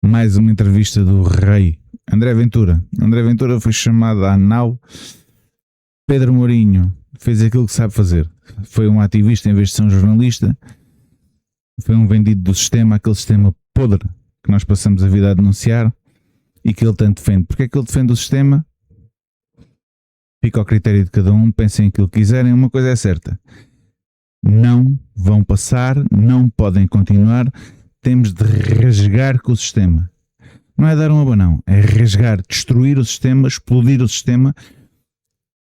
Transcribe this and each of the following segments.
Mais uma entrevista do rei André Ventura. André Ventura foi chamado à nau. Pedro Mourinho fez aquilo que sabe fazer. Foi um ativista em vez de ser um jornalista. Foi um vendido do sistema, aquele sistema podre que nós passamos a vida a denunciar e que ele tanto defende. Porque é que ele defende o sistema? Fica ao critério de cada um, pensem aquilo que quiserem. Uma coisa é certa: não vão passar, não podem continuar. Temos de rasgar com o sistema. Não é dar um abanão, é rasgar, destruir o sistema, explodir o sistema.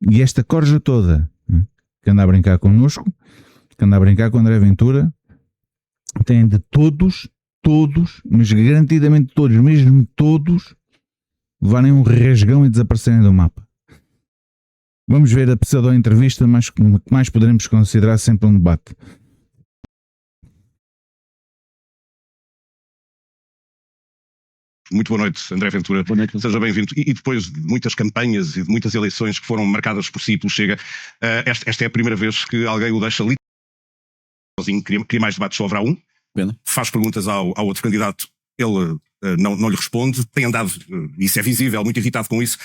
E esta corja toda que anda a brincar connosco, que anda a brincar com André Ventura, tem de todos, mas garantidamente todos, mesmo todos, levarem um rasgão e desaparecerem do mapa. Vamos ver a pseudo-entrevista, mas que mais poderemos considerar sempre um debate. Muito boa noite, André Ventura. Boa noite. Seja bem-vindo. E depois de muitas campanhas e de muitas eleições que foram marcadas por si e pelo Chega, esta é a primeira vez que alguém o deixa ali sozinho, cria mais debates sobre um. Pena. Faz perguntas ao outro candidato, ele não lhe responde, tem andado, isso é visível, muito irritado com isso.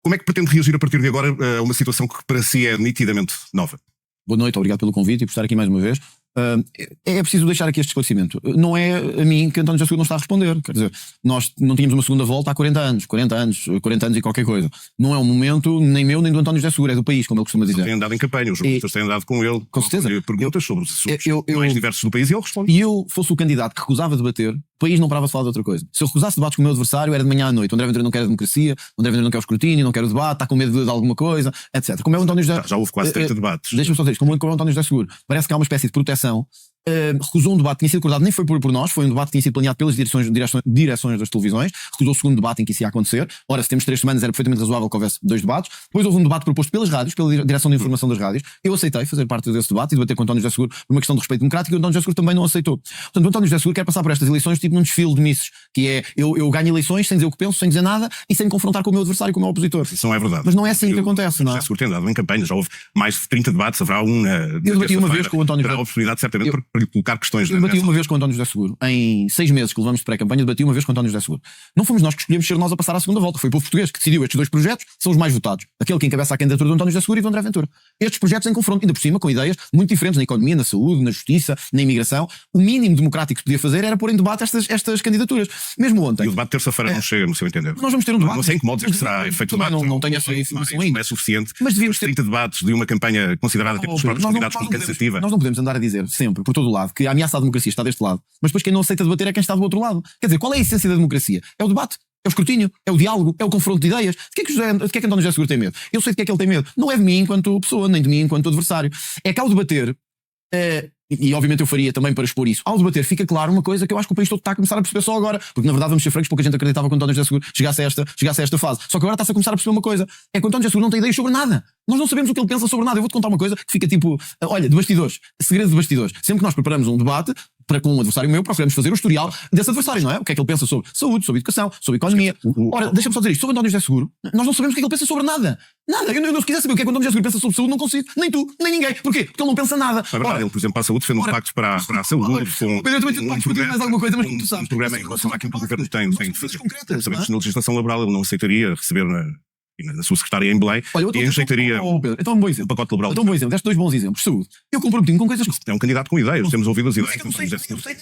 Como é que pretende reagir a partir de agora a uma situação que para si é nitidamente nova? Boa noite, obrigado pelo convite e por estar aqui mais uma vez. É preciso deixar aqui este esclarecimento. Não é a mim que António José Seguro não está a responder. Quer dizer, nós não tínhamos uma segunda volta há 40 anos e qualquer coisa. Não é um momento nem meu nem do António José Seguro, é do país, como ele costuma dizer. Ele tem andado em campanha, os jornalistas têm andado com ele. Com certeza. Perguntas sobre os assuntos mais diversos do país e ele responde. E eu fosse o candidato que recusava debater, o país não parava de falar de outra coisa. Se eu recusasse debates com o meu adversário, era de manhã à noite. O André Ventura não quer a democracia, o André Ventura não quer o escrutínio, não quer o debate, está com medo de alguma coisa, etc. Como é o António José... Já houve quase 30 debates. Deixa-me só dizer isto, como é o António José Seguro, parece que há uma espécie de proteção. Recusou um debate que tinha sido acordado, nem foi por nós, foi um debate que tinha sido planeado pelas direções das televisões, recusou o segundo debate em que isso ia acontecer. Ora, se temos 3 semanas era perfeitamente razoável que houvesse 2 debates. Depois houve um debate proposto pelas rádios, pela direção de informação das rádios. Eu aceitei fazer parte desse debate e debater com o António José Seguro por uma questão de respeito democrático, e o António José Seguro também não aceitou. Portanto, o António José Seguro quer passar por estas eleições tipo num desfile de misses, que é eu ganho eleições sem dizer o que penso, sem dizer nada e sem me confrontar com o meu adversário, com o meu opositor. Isso não é verdade. Mas não é assim que acontece, não é? O José Seguro tem andado em campanha, já houve mais de 30 debates, haverá um eu debati uma vez com o António José. Terá a oportunidade certamente para lhe colocar questões. Eu debati uma vez com o António José Seguro, em 6 meses que levamos de pré-campanha, debati uma vez com o António José Seguro. Não fomos nós que escolhemos ser nós a passar à segunda volta, foi o povo português que decidiu. Estes 2 projetos são os mais votados. Aquele que encabeça a candidatura do António José Seguro e do André Ventura. Estes projetos em confronto, ainda por cima, com ideias muito diferentes na economia, na saúde, na justiça, na imigração. O mínimo democrático que se podia fazer era pôr em debate estas candidaturas. Mesmo ontem. E o debate de terça-feira não chega, no seu entender. Nós vamos ter um debate. Não sei em que modos é que será feito o debate. Não tenho essa informação ainda. Não é suficiente. Mas devíamos ter 30 debates de uma campanha considerada pelos próprios candidatos como cansativa. Nós não podemos andar a dizer sempre, por todo o lado, que a ameaça à democracia está deste lado, mas depois quem não aceita debater é quem está do outro lado. Quer dizer, qual é a essência da democracia? É o debate, é o escrutínio, é o diálogo, é o confronto de ideias. De que é que António José Seguro tem medo? Eu sei de que é que ele tem medo. Não é de mim enquanto pessoa, nem de mim enquanto adversário. É que ao debater, e obviamente eu faria também para expor isso, ao debater fica claro uma coisa que eu acho que o país todo está a começar a perceber só agora, porque na verdade vamos ser francos, pouca gente acreditava que o António José Seguro chegasse a esta fase. Só que agora está-se a começar a perceber uma coisa, é que o António José Seguro não tem ideias sobre nada. Nós não sabemos o que ele pensa sobre nada. Eu vou-te contar uma coisa que fica tipo, olha, de bastidores, segredo de bastidores. Sempre que nós preparamos um debate para com um adversário meu, procuramos fazer o historial desse adversário, não é? O que é que ele pensa sobre saúde, sobre educação, sobre economia. Ora, deixa-me só dizer isto, sobre António José Seguro, nós não sabemos o que é que ele pensa sobre nada. Nada. Eu se quiser saber o que é que o António José Seguro pensa sobre saúde, não consigo. Nem tu, nem ninguém. Porquê? Porque ele não pensa nada. É verdade, ele, por exemplo, para a saúde defende um pacto para a saúde. Mas eu também tenho pactos para mais alguma coisa, mas como tu sabes. Um programa em relação àquilo que o governo tem de fazer. Sabemos que na legislação laboral ele não aceitaria receber na sua secretária em Belém e enjeitaria então, um bom exemplo. o pacote laboral. Então, um bom exemplo. Deste 2 bons exemplos. Saúde. Eu comprometi-me com coisas que... É um candidato com ideias. Temos ouvido as ideias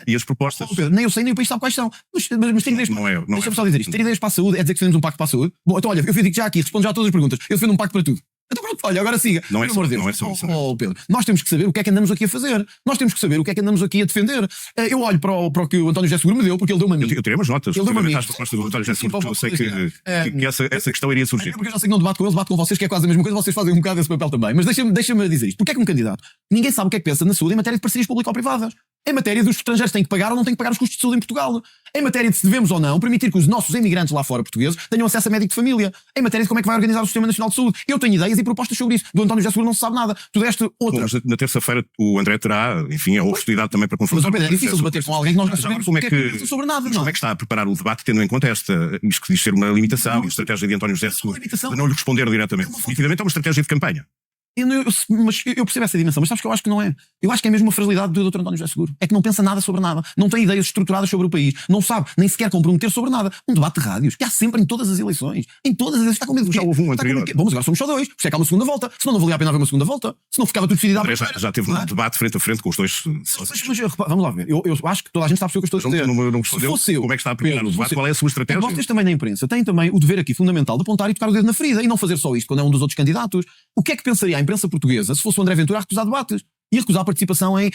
e as propostas. Nem eu sei, nem o país sabe quais são. Mas ter ideias... Deixa-me só dizer isto. Ter ideias para a saúde é dizer que fazemos um pacto para a saúde. Bom, então olha, eu digo já aqui, respondo já a todas as perguntas. Eu defendo um pacto para tudo. Então pronto, olha, agora siga. Não é só isso. Pedro, nós temos que saber o que é que andamos aqui a fazer. Nós temos que saber o que é que andamos aqui a defender. Eu olho para o que o António José Seguro me deu, porque ele deu-me a mim. Eu tirei umas notas. Ele deu-me a mim. Às propostas do António José Seguro, porque eu sei que essa questão iria surgir. Porque eu já sei que não debato com ele, debato com vocês, que é quase a mesma coisa, vocês fazem um bocado esse papel também. Mas deixa-me dizer isto. Porque é que um candidato, ninguém sabe o que é que pensa na saúde em matéria de parcerias público-privadas. Em matéria dos estrangeiros têm que pagar ou não têm que pagar os custos de saúde em Portugal. Em matéria de se devemos ou não permitir que os nossos imigrantes lá fora portugueses tenham acesso a médico de família. Em matéria de como é que vai organizar o Sistema Nacional de Saúde. Eu tenho ideias e propostas sobre isso. Do António José Seguro não se sabe nada. Tu deste outra. Mas na terça-feira o André terá, enfim, a oportunidade também para confrontar. Mas é difícil debater com alguém que nós não sabemos como é que sobre nada. Como é que está a preparar o debate tendo em conta isto que diz ser uma limitação e a estratégia de António José Seguro de não lhe responder diretamente? Nitidamente é uma estratégia de campanha. Mas eu percebo essa dimensão, mas sabes que eu acho que não é. Eu acho que é mesmo uma fragilidade do Dr. António José Seguro. É que não pensa nada sobre nada, não tem ideias estruturadas sobre o país, não sabe nem sequer comprometer sobre nada. Um debate de rádios, que há sempre em todas as eleições. Em todas as eleições. Está com medo de quê? Já houve um Está com medo anterior. de quê? Bom, mas agora somos só dois. Por isso é que há uma segunda volta. Senão não valia a pena haver uma segunda volta. Senão ficava tudo decidido à André primeira. já teve um Não é? debate frente a frente com os dois sócios. Mas, vamos lá ver. Eu acho que toda a gente sabe o que eu estou a dizer. Não Se percebeu fosse eu, como é que está a preparar Pedro, o debate, se fosse- qual é a sua estratégia? Vocês também na imprensa têm também o dever aqui fundamental de apontar e tocar o dedo na ferida e não fazer só isto quando é um dos outros candidatos. O que é que pensaria a imprensa portuguesa se fosse o André Ventura a recusar debates? E a recusar a participação em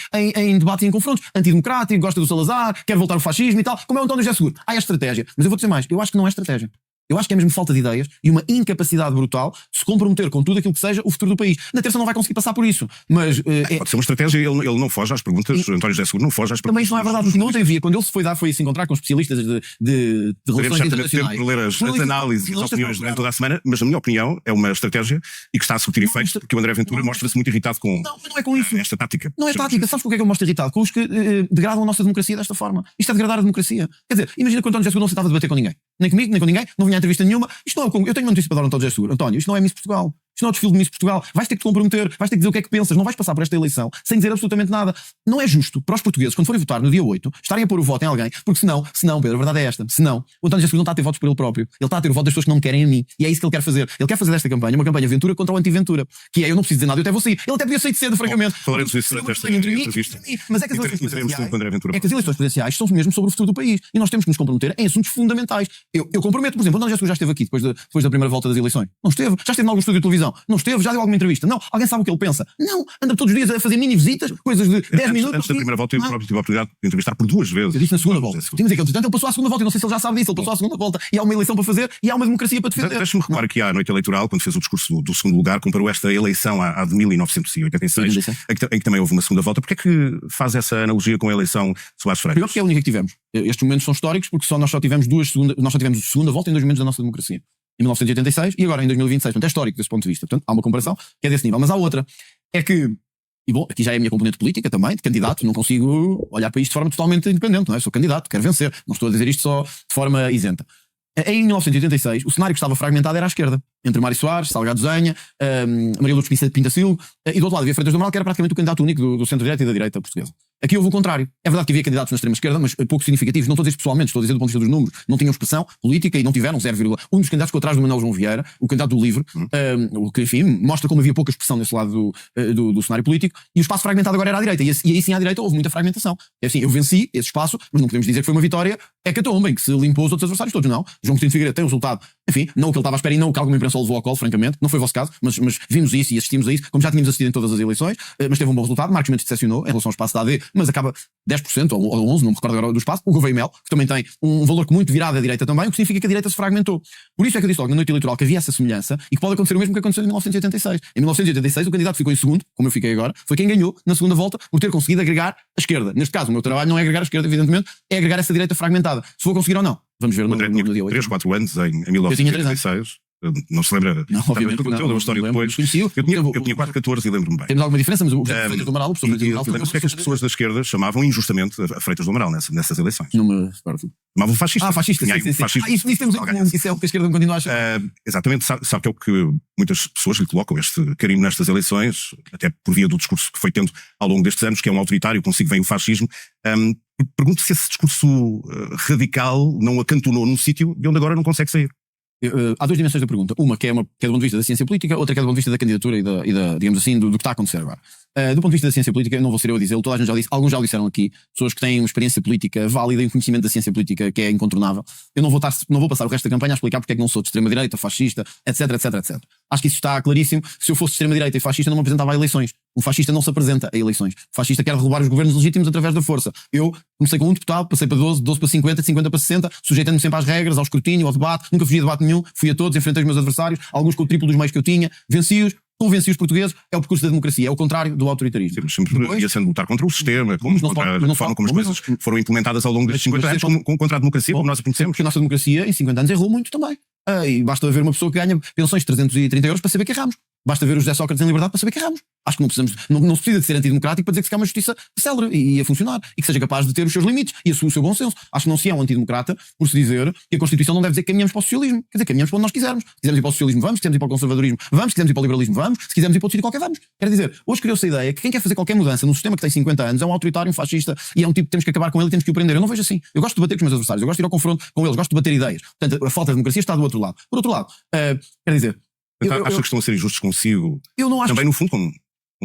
debates e em confrontos. Antidemocrático, gosta do Salazar, quer voltar ao fascismo e tal. Como é o António José Seguro. Há a estratégia. Mas eu vou dizer mais. Eu acho que não é estratégia. Eu acho que é mesmo falta de ideias e uma incapacidade brutal de se comprometer com tudo aquilo que seja o futuro do país. Na terça não vai conseguir passar por isso. Mas Pode ser uma estratégia, ele não foge às perguntas, António José Seguro não foge às perguntas. também isso não é verdade, porque ontem havia, quando ele se foi se encontrar com especialistas de Teremos relações certamente tempo internacionais. para ler as análises e as opiniões durante toda a semana, mas na minha opinião é uma estratégia e que está a surtir efeitos, porque o André Ventura mostra-se muito irritado com Não é com isso. esta tática. Não é tática. Sabes com o que é que eu mostro irritado? Com os que degradam a nossa democracia desta forma. Isto é degradar a democracia. Quer dizer, imagina que o António José Seguro não se estava a debater com ninguém. Nem comigo, nem com ninguém. Não vinha a entrevista nenhuma. Isto não é eu tenho uma notícia para dar ao António José Seguro. António, isto não é Miss Portugal. Isto não é o desfile de Miss Portugal. Vais ter que te comprometer. Vais ter que dizer o que é que pensas. Não vais passar por esta eleição sem dizer absolutamente nada. Não é justo para os portugueses, quando forem votar no dia 8, estarem a pôr o voto em alguém, porque senão, Pedro, a verdade é esta. Senão, o António José Seguro não está a ter votos por ele próprio. Ele está a ter o voto das pessoas que não me querem a mim. E é isso que ele quer fazer. Ele quer fazer desta campanha uma campanha Ventura contra o anti-Ventura. Que é, eu não preciso dizer nada, eu até vou sair. Ele até podia sair de cedo, francamente. Falaremos disso durante esta entrevista. Mas é que as E eleições teremos tempo com o André Ventura. é que as eleições presidenciais são mesmo sobre o futuro do país e nós temos que nos comprometer em assuntos fundamentais. Eu comprometo, por exemplo, o António José Seguro já esteve aqui depois da primeira volta das eleições. Não esteve. Já esteve em algum estúdio de televisão. Não esteve. Já deu alguma entrevista. Não. Alguém sabe o que ele pensa. Não. Anda todos os dias a fazer mini visitas, coisas de 10 minutos. Antes da primeira volta, eu próprio tive a oportunidade de entrevistar por 2 vezes. Eu disse na segunda volta. Tínhamos aquele portanto, ele passou à segunda volta. Eu não sei se ele já sabe disso. Ele passou à segunda volta. E há uma eleição para fazer e há uma democracia para defender. Deixa-me reparar que à noite eleitoral, quando fez o discurso do segundo lugar, comparou esta eleição à de 1986, em que também houve uma segunda volta. Porquê é que faz essa analogia com a eleição de Soares Freitas? Primeiro porque é a única que tivemos. Estes momentos são históricos porque nós só tivemos segunda volta em 2 momentos da nossa democracia. Em 1986 e agora em 2026. Portanto, é histórico desse ponto de vista. Portanto, há uma comparação que é desse nível. Mas há outra. É que, e bom, aqui já é a minha componente política também, de candidato, não consigo olhar para isto de forma totalmente independente, não é? Sou candidato, quero vencer. Não estou a dizer isto só de forma isenta. Em 1986, o cenário que estava fragmentado era à esquerda. Entre Mário Soares, Salgado Zenha, Maria Lourdes Pinta-Silva, e do outro lado havia Freitas do Amaral, que era praticamente o candidato único do centro-direita e da direita portuguesa. Aqui houve o contrário. É verdade que havia candidatos na extrema-esquerda, mas pouco significativos. Não estou a dizer pessoalmente, estou a dizer do ponto de vista dos números. Não tinham expressão política e não tiveram 0, um dos candidatos ficou atrás do Manuel João Vieira, o candidato do LIVRE, o que, enfim, mostra como havia pouca expressão nesse lado do cenário político, e o espaço fragmentado agora era à direita. E aí sim, à direita houve muita fragmentação. É assim, eu venci esse espaço, mas não podemos dizer que foi uma vitória hecatombe, que se limpou os outros adversários todos, não. João Coutinho de Figueiredo tem um resultado, enfim, não o que ele estava à espera e não o que alguma imprensa o levou ao colo, francamente. Não foi o vosso caso, mas vimos isso e assistimos a isso, como já tínhamos assistido em todas as eleições, mas teve um bom resultado. Marcos Mendes decepcionou em relação ao espaço da AD, mas acaba 10% ou 11%, não me recordo agora do espaço. O Gouveia Mel, que também tem um valor muito virado à direita também, o que significa que a direita se fragmentou. Por isso é que eu disse logo na noite eleitoral que havia essa semelhança e que pode acontecer o mesmo que aconteceu em 1986. Em 1986 o candidato ficou em segundo, como eu fiquei agora, foi quem ganhou na segunda volta por ter conseguido agregar a esquerda. Neste caso, o meu trabalho não é agregar a esquerda, evidentemente, é agregar essa direita fragmentada. Se vou conseguir ou não, vamos ver no dia 8. 3, 4 anos em Eu tinha 3 anos. 1986. Não se lembra? Não, obviamente que não. A história depois. Eu tinha 4, 14 e lembro-me bem. Temos alguma diferença, mas o Freitas do Amaral, o professor Freitas do Amaral, Lembro-se que é que as pessoas da esquerda chamavam injustamente a Freitas do Amaral nessas eleições. não me recordo. Chamavam fascista. Fascista, Tinha aí sim. fascismo. Isso temos em comum, isso é o que a esquerda continua a achar. Exatamente, sabe que é o que muitas pessoas lhe colocam este carinho nestas eleições, até por via do discurso que foi tendo ao longo destes anos, que é um autoritário, consigo vem o fascismo. Pergunto se esse discurso radical não acantonou num sítio de onde agora não consegue sair. Há 2 dimensões da pergunta. Uma que é do ponto de vista da ciência política, outra que é do ponto de vista da candidatura e da digamos assim, do que está a acontecer agora. Do ponto de vista da ciência política, não vou ser eu a dizer, toda a gente já disse, alguns já o disseram aqui, pessoas que têm uma experiência política válida e um conhecimento da ciência política que é incontornável. Eu não vou passar o resto da campanha a explicar porque é que não sou de extrema-direita, fascista, etc. Acho que isso está claríssimo. Se eu fosse de extrema-direita e fascista, não me apresentava a eleições. Um fascista não se apresenta a eleições. O fascista quer derrubar os governos legítimos através da força. Eu comecei com um deputado, passei para 12 para 50, de 50 para 60, sujeitando-me sempre às regras, ao escrutínio, ao debate. Nunca fugi a debate nenhum, fui a todos, enfrentei os meus adversários, alguns com o triplo dos meios que eu tinha, venci-os. Convenci os portugueses, é o percurso da democracia, é o contrário do autoritarismo. Sempre ia sendo lutar contra o sistema, contra a forma como as coisas foram implementadas ao longo destes 50 anos, contra a democracia, como nós a conhecemos. Porque a nossa democracia, em 50 anos, errou muito também. E basta ver uma pessoa que ganha pensões de 330 euros para saber que erramos. Basta ver o José Sócrates em liberdade para saber que erramos. Acho que não precisamos, não se precisa de ser antidemocrático para dizer que se quer uma justiça célere e a funcionar e que seja capaz de ter os seus limites e o seu bom senso. Acho que não se é um antidemocrata por se dizer que a Constituição não deve dizer que caminhamos para o socialismo. Quer dizer, caminhamos para onde nós quisermos. Se quisermos ir para o socialismo, vamos. Se quisermos ir para o conservadorismo, vamos. Se quisermos ir para o liberalismo, vamos. Se quisermos ir para outro sítio qualquer, vamos. Quer dizer, hoje criou-se a ideia que quem quer fazer qualquer mudança num sistema que tem 50 anos é um autoritário, um fascista e é um tipo que temos que acabar com ele e temos que o prender. Eu não vejo assim. Eu gosto de debater com os meus adversários, eu gosto de ir ao confronto com eles, gosto de debater ideias. Portanto, a falta de democracia está do outro lado. Por outro lado, quer dizer, Acho que estão a ser injustos consigo. Eu não acho também, no fundo, como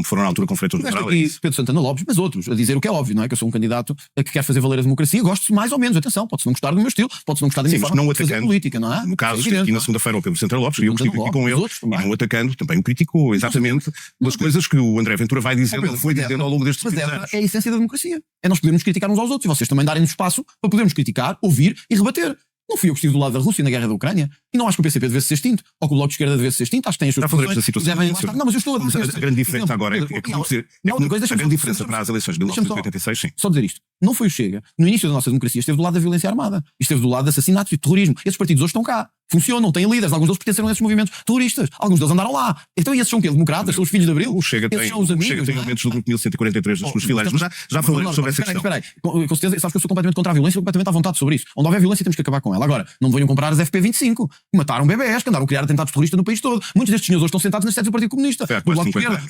foram na altura com Freitas do Cabral. aqui Pedro Santana Lopes, mas outros, a dizer o que é óbvio, não é? Que eu sou um candidato que quer fazer valer a democracia, gosto mais ou menos, atenção, pode-se não gostar do meu estilo, pode-se não gostar da minha forma de fazer política, não é? No caso, é aqui na segunda-feira, o Pedro Santana Lopes, eu estive aqui com ele, e não atacando, também o criticou, exatamente, pelas coisas que o André Ventura vai dizendo, ele foi dizendo ao longo destes anos. Mas é a essência da democracia, é nós podermos criticar uns aos outros, e vocês também darem-nos espaço para podermos criticar, ouvir e rebater. Não fui eu que estive do lado da Rússia na guerra da Ucrânia. E não acho que o PCP devesse ser extinto. Ou que o Bloco de Esquerda devesse ser extinto. Acho que tem as suas posições. Não, mas eu estou a dizer. A grande diferença agora é que a grande diferença para as eleições de 1986, sim. Só dizer isto. Não foi o Chega. No início da nossa democracia esteve do lado da violência armada. Esteve do lado de assassinatos e terrorismo. Esses partidos hoje estão cá. Funcionam, têm líderes. Alguns deles pertenceram a esses movimentos terroristas. Alguns deles andaram lá. Então esses são o quê? Democratas? São os filhos de Abril? O Chega tem elementos do grupo 1143 das suas fileiras. Mas já falaremos sobre essa questão. Espera aí. Com certeza, sabes que eu sou completamente contra a violência, completamente à vontade sobre isso. Onde houver violência temos que acabar com ela. Agora, não me venham comprar as FP25, que mataram bebés, que andaram a criar atentados terroristas no país todo. Muitos destes senhores hoje estão sentados nas sedes do Partido Comunista.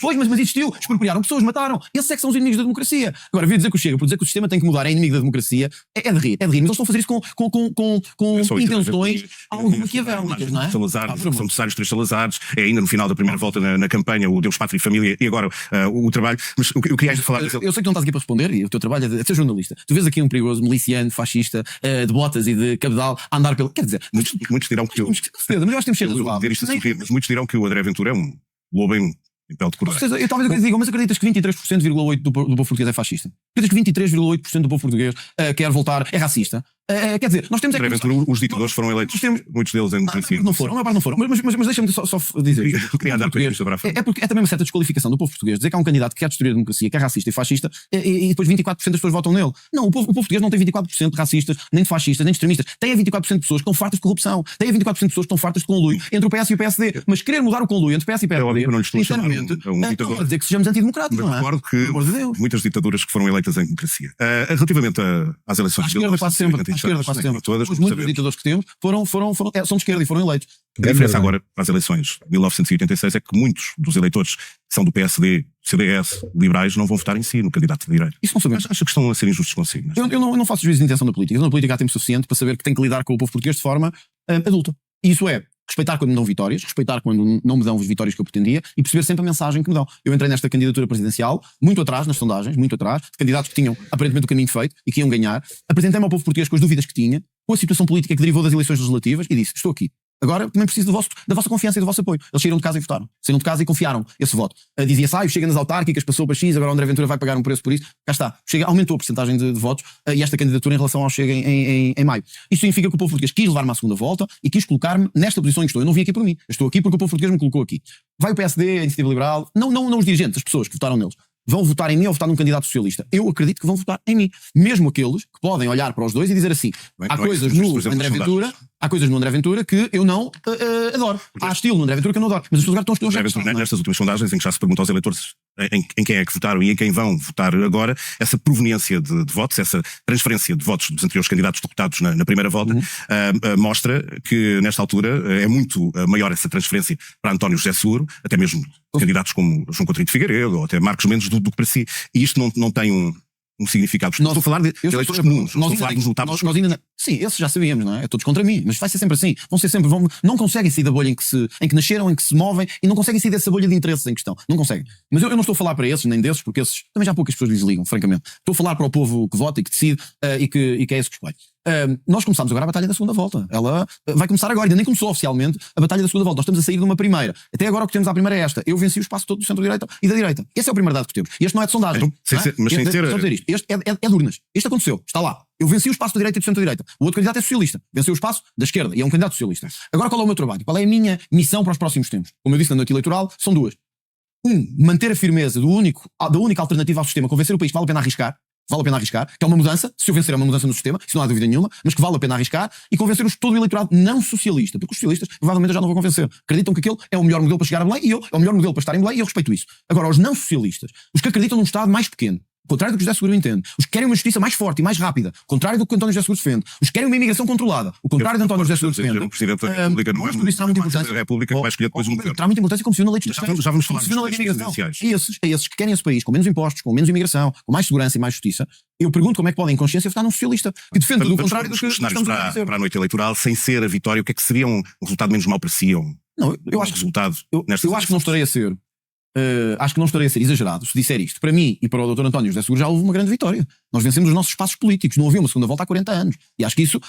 Pois, mas existiu. Expropriaram pessoas, mataram. Esses é que são os inimigos da democracia. Agora, vir dizer que o Chega, por dizer que o sistema tem que mudar, é inimigo da democracia, é de rir. Mas eles estão a fazer isso com intenções algo maquiavélicas, não é? Salazar, são necessários 3 Salazares, é ainda no final da primeira volta na campanha, o Deus, Pátria e Família, e agora o trabalho. Mas eu queria falar. Eu sei que não estás aqui para responder, e o teu trabalho é de ser jornalista. Tu vês aqui um perigoso miliciano, fascista, de botas e de cabedal, a andar pelo. Quer dizer, muitos dirão que mas eu acho que temos cheiro de mas muitos dirão que o André Ventura é um lobo em pele de cordeiro. Eu talvez diga, mas acreditas que 23,8% do povo português é fascista? Acreditas que 23,8% do povo português quer voltar, é racista? Quer dizer, nós temos... Os ditadores foram eleitos, muitos deles em democracia. Não foram, a maior parte não foram. Mas deixa-me só dizer. Eu queria dar sobre a frente. É porque é também uma certa desqualificação do povo português dizer que há um candidato que quer destruir a democracia, que é racista e fascista, e depois 24% das pessoas votam nele. Não, o povo português não tem 24% de racistas, nem de fascistas, nem de extremistas. Tem a 24% de pessoas que estão fartas de corrupção. Tem a 24% de pessoas que estão fartas de conluio entre o PS e o PSD. Mas querer mudar o conluio entre o PS e o PSD, sinceramente, não quer dizer que sejamos antidemocráticos, não é? Recordo que muitas ditaduras que foram eleitas em democracia. Relativamente às eleições de 1977, os muitos ditadores que temos são de esquerda e foram eleitos. A diferença agora para as eleições de 1986 é que muitos dos eleitores que são do PSD, CDS, liberais, não vão votar em si, no candidato de direita. Isso não sabemos. Acho que estão a ser injustos consigo. Eu não faço juízo de intenção da política. Eu na política há tempo suficiente para saber que tenho que lidar com o povo português de forma adulta. E isso é respeitar quando me dão vitórias, respeitar quando não me dão as vitórias que eu pretendia e perceber sempre a mensagem que me dão. Eu entrei nesta candidatura presidencial, muito atrás nas sondagens, muito atrás, de candidatos que tinham aparentemente o caminho feito e que iam ganhar. Apresentei-me ao povo português com as dúvidas que tinha, com a situação política que derivou das eleições legislativas e disse, estou aqui. Agora também preciso da vossa confiança e do vosso apoio. Eles saíram de casa e votaram. Saíram de casa e confiaram esse voto. Dizia-se, chega nas autárquicas, passou para X, agora o André Ventura vai pagar um preço por isso. Cá está. Chega, aumentou a porcentagem de votos e esta candidatura em relação ao Chega em maio. Isto significa que o povo português quis levar-me à segunda volta e quis colocar-me nesta posição em que estou. Eu não vim aqui por mim. Eu estou aqui porque o povo português me colocou aqui. Vai o PSD, a Iniciativa Liberal, não os dirigentes, as pessoas que votaram neles. Vão votar em mim ou votar num candidato socialista? Eu acredito que vão votar em mim. Mesmo aqueles que podem olhar para os dois e dizer assim, há coisas no André Ventura que eu não adoro. Há estilo no André Ventura que eu não adoro. Mas as pessoas agora estão a escolher. Nestas últimas sondagens em que já se pergunta aos eleitores em quem é que votaram e em quem vão votar agora, essa proveniência de votos, essa transferência de votos dos anteriores candidatos derrotados na primeira volta, mostra que nesta altura é muito maior essa transferência para António José Seguro, até mesmo candidatos como João Coutinho de Figueiredo ou até Marcos Mendes do que para si. E isto não tem um significado. Estou a falar de eleitores comuns. Sim, esses já sabíamos, não é? É todos contra mim, mas vai ser sempre assim. Não conseguem sair da bolha em que nasceram, em que se movem e não conseguem sair dessa bolha de interesses em questão. Não conseguem. Mas eu não estou a falar para esses, nem desses, porque esses também já poucas pessoas lhes ligam, francamente. Estou a falar para o povo que vota e que decide e que é esse que escolhe. Nós começamos agora a batalha da segunda volta. Ela vai começar agora, ainda nem começou oficialmente a batalha da segunda volta. Nós estamos a sair de uma primeira. Até agora o que temos à primeira é esta. Eu venci o espaço todo do centro-direita e da direita. Esse é o primeiro dado que temos. E este não é de sondagem. Este é de urnas. Este aconteceu. Está lá. Eu venci o espaço da direita e do centro-direita. O outro candidato é socialista. Venceu o espaço da esquerda e é um candidato socialista. Agora qual é o meu trabalho? Qual é a minha missão para os próximos tempos? Como eu disse na noite eleitoral, são duas. Manter a firmeza da única alternativa ao sistema, convencer o país que vale a pena arriscar. vale a pena arriscar, que é uma mudança, se eu vencer é uma mudança no sistema, isso não há dúvida nenhuma, mas que vale a pena arriscar e convencer todo o eleitorado não socialista, porque os socialistas provavelmente eu já não vou convencer, acreditam que aquele é o melhor modelo para chegar a Belém e eu, é o melhor modelo para estar em Belém e eu respeito isso. Agora, os não socialistas, os que acreditam num Estado mais pequeno, contrário do que José Seguro entende, os que querem uma justiça mais forte e mais rápida, contrário do que António José Seguro defende, os que querem uma imigração controlada, o contrário de António José Seguro defende. O Presidente da República não é tudo isso terá muita importância. a República que vai escolher depois um governo. Terá muita importância como se viu na lei de Já vamos falar como se viu na lei de das imigração. presidenciais. É esses que querem esse país com menos impostos, com menos imigração, com mais segurança e mais justiça. Eu pergunto como é que podem em consciência votar num socialista que defende tudo o contrário do que cenários estamos a dizer. para a noite eleitoral, sem ser a vitória, o que é que seria um resultado menos mau para si? Não, eu acho resultado eu acho que não estarei a ser. Acho que não estarei a ser exagerado se disser isto. Para mim e para o Dr. António José Seguro já houve uma grande vitória. Nós vencemos os nossos espaços políticos. Não havia uma segunda volta há 40 anos. E acho que isso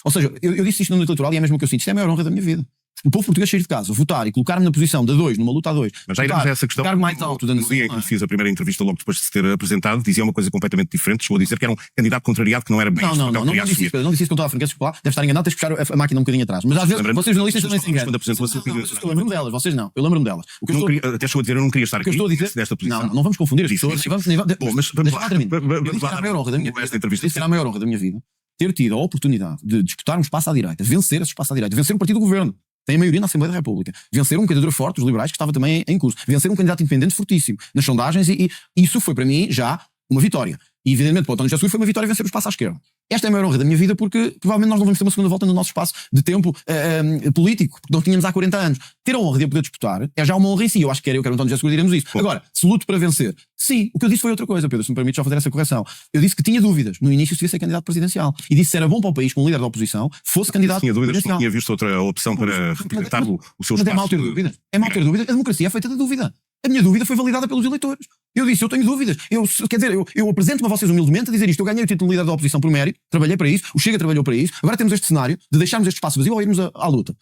ou seja, eu disse isto no noite eleitoral e é mesmo o que eu sinto. Isto é a maior honra da minha vida. O povo português sair de casa, votar e colocar-me na posição de 2, numa luta a 2. Mas já iremos a essa questão. Ficar mais alto da No dia em que fiz a primeira entrevista, logo depois de se ter apresentado, dizia uma coisa completamente diferente. Chegou a dizer que era um candidato contrariado, que não era bem não disse isso, não disse isso com toda a franqueza popular. Deve estar enganado, tens que puxar a máquina um bocadinho atrás. Mas às vezes vocês jornalistas também se enganam. Eu lembro-me delas, vocês não. Eu lembro-me delas. Até chegou a dizer, eu não queria estar aqui nesta posição. Não vamos confundir as pessoas. Bom, mas vamos lá. Esta era a maior honra da minha vida. Esta era a maior honra da minha vida. Ter tido a oportunidade de disputar um espaço à direita, vencer esse espaço à direita, vencer um partido do governo. Tem a maioria na Assembleia da República. Vencer um candidato forte, os liberais, que estava também em curso. Vencer um candidato independente fortíssimo nas sondagens e isso foi para mim já uma vitória. E evidentemente para o António José Seguro foi uma vitória vencer o espaço à esquerda. Esta é a maior honra da minha vida porque provavelmente nós não vamos ter uma segunda volta no nosso espaço de tempo político, porque não tínhamos há 40 anos. Ter a honra de poder disputar é já uma honra em si. Eu acho que eu quero o António José Seguro diremos isso. Agora, se luto para vencer, sim, o que eu disse foi outra coisa, Pedro, se me permite só fazer essa correção. Eu disse que tinha dúvidas no início se ia ser candidato presidencial. E disse que era bom para o país que um líder da oposição fosse candidato tinha dúvidas, presidencial. Não tinha visto outra opção para representar o seu espaço. Mas é mau ter dúvidas. É mau ter dúvidas. A democracia é feita de dúvida. A minha dúvida foi validada pelos eleitores. Eu disse, eu tenho dúvidas. Quer dizer, eu apresento-me a vocês humildemente a dizer isto. Eu ganhei o título de líder da oposição por mérito, trabalhei para isso, o Chega trabalhou para isso. Agora temos este cenário de deixarmos este espaço vazio ou irmos à luta.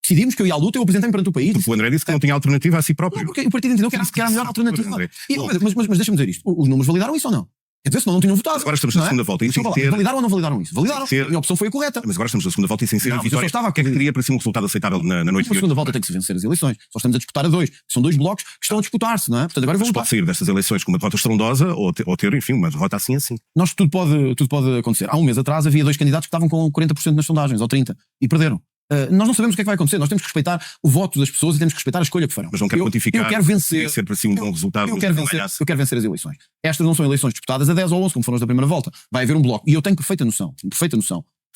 Decidimos que eu ia à luta, eu apresentei-me perante o país. Porque o André disse que não tinha alternativa a si próprio. Não, porque o partido entendeu que era a melhor alternativa. Mas deixa-me dizer isto. Os números validaram isso ou não? Quer dizer, senão não tinham votado. Agora estamos na segunda volta. Validaram ou não validaram isso? Validaram. A minha opção foi a correta. Mas agora estamos na segunda volta e sem ser a vitória. O que é que teria para si um resultado aceitável na noite de hoje? Na segunda volta tem que se vencer as eleições. Só estamos a disputar a 2. São 2 blocos que estão a disputar-se, não é? Portanto, agora vamos pode sair destas eleições com uma derrota estrondosa ou ter, enfim, uma derrota assim. Tudo pode acontecer. Há um mês atrás havia 2 candidatos que estavam com 40% nas sondagens, ou 30%, e perderam. Nós não sabemos o que é que vai acontecer. Nós temos que respeitar o voto das pessoas e temos que respeitar a escolha que farão. Mas não quero quantificar. Eu quero vencer. Ser para si um bom resultado. Eu quero vencer as eleições. Estas não são eleições disputadas a 10 ou 11, como foram as da primeira volta. Vai haver um bloco. E eu tenho perfeita noção de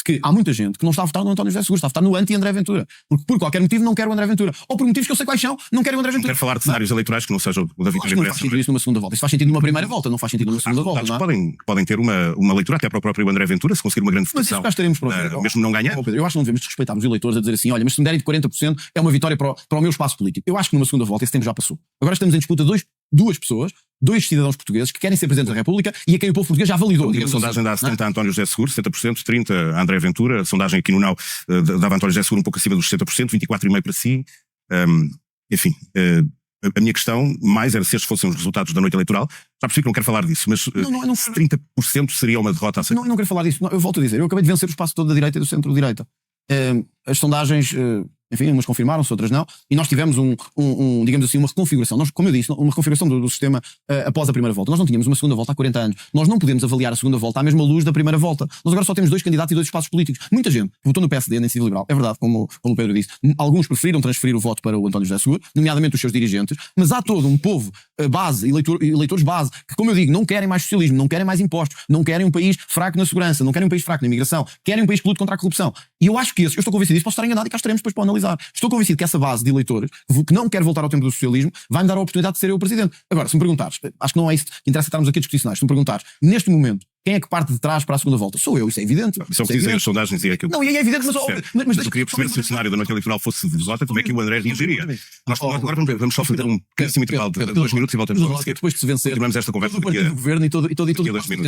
que há muita gente que não está a votar no António José Seguro, está a votar no anti-André Ventura. Porque por qualquer motivo não quer o André Ventura. Ou por motivos que eu sei quais são, não quero o André Ventura. Não quero falar de cenários eleitorais que não sejam o da vitória. Não faz sentido isso numa segunda volta. Isso faz sentido numa primeira volta, não faz sentido numa segunda volta. Não é? Podem ter uma leitura até para o próprio André Ventura, se conseguir uma grande votação. Mas estaremos pronto. Mesmo não ganhar. Eu acho que não devemos respeitar os eleitores a dizer assim, olha, mas se me derem de 40% é uma vitória para o meu espaço político. Eu acho que numa segunda volta esse tempo já passou. Agora estamos em disputa duas pessoas, 2 cidadãos portugueses que querem ser presidentes da República e a quem o povo português já validou. A sondagem dá 70% a António José Seguro, 70%, 30% a André Ventura. A sondagem aqui no Now dava António José Seguro um pouco acima dos 70%, 24,5% para si. Enfim, a minha questão mais era se estes fossem os resultados da noite eleitoral. Já percebi que não quero falar disso, mas não, 30% seria uma derrota aceitável. Não quero falar disso. Eu volto a dizer, eu acabei de vencer o espaço todo da direita e do centro-direita. As sondagens, enfim, umas confirmaram-se, outras não, e nós tivemos digamos assim, uma reconfiguração. Como eu disse, uma reconfiguração do sistema após a primeira volta. Nós não tínhamos uma segunda volta há 40 anos. Nós não podemos avaliar a segunda volta à mesma luz da primeira volta. Nós agora só temos 2 candidatos e 2 espaços políticos. Muita gente votou no PSD, na Iniciativa Liberal. É verdade, como o Pedro disse. Alguns preferiram transferir o voto para o António José Seguro, nomeadamente os seus dirigentes, mas há todo um povo base, eleitores base, que, como eu digo, não querem mais socialismo, não querem mais impostos, não querem um país fraco na segurança, não querem um país fraco na imigração, querem um país que lute contra a corrupção. E eu acho que eu estou convencido disso, posso estar enganado e cá estaremos depois para analisar. Estou convencido que essa base de eleitores que não quer voltar ao tempo do socialismo vai-me dar a oportunidade de ser eu o presidente. Agora, se me perguntares, acho que não é isso que interessa estarmos aqui a discutir cenários, se me perguntares, neste momento, quem é que parte de trás para a segunda volta? Sou eu, isso é evidente. Isso é o que dizem as sondagens e é aquilo. Não, e é evidente, mas eu queria perceber se o cenário da noite eleitoral fosse de derrota, como é que o André reagiria. Nós agora vamos só fazer um pequeníssimo intervalo de 2 minutos e voltamos a depois de se vencer. Continuamos esta conversa do partido do governo e todo dentro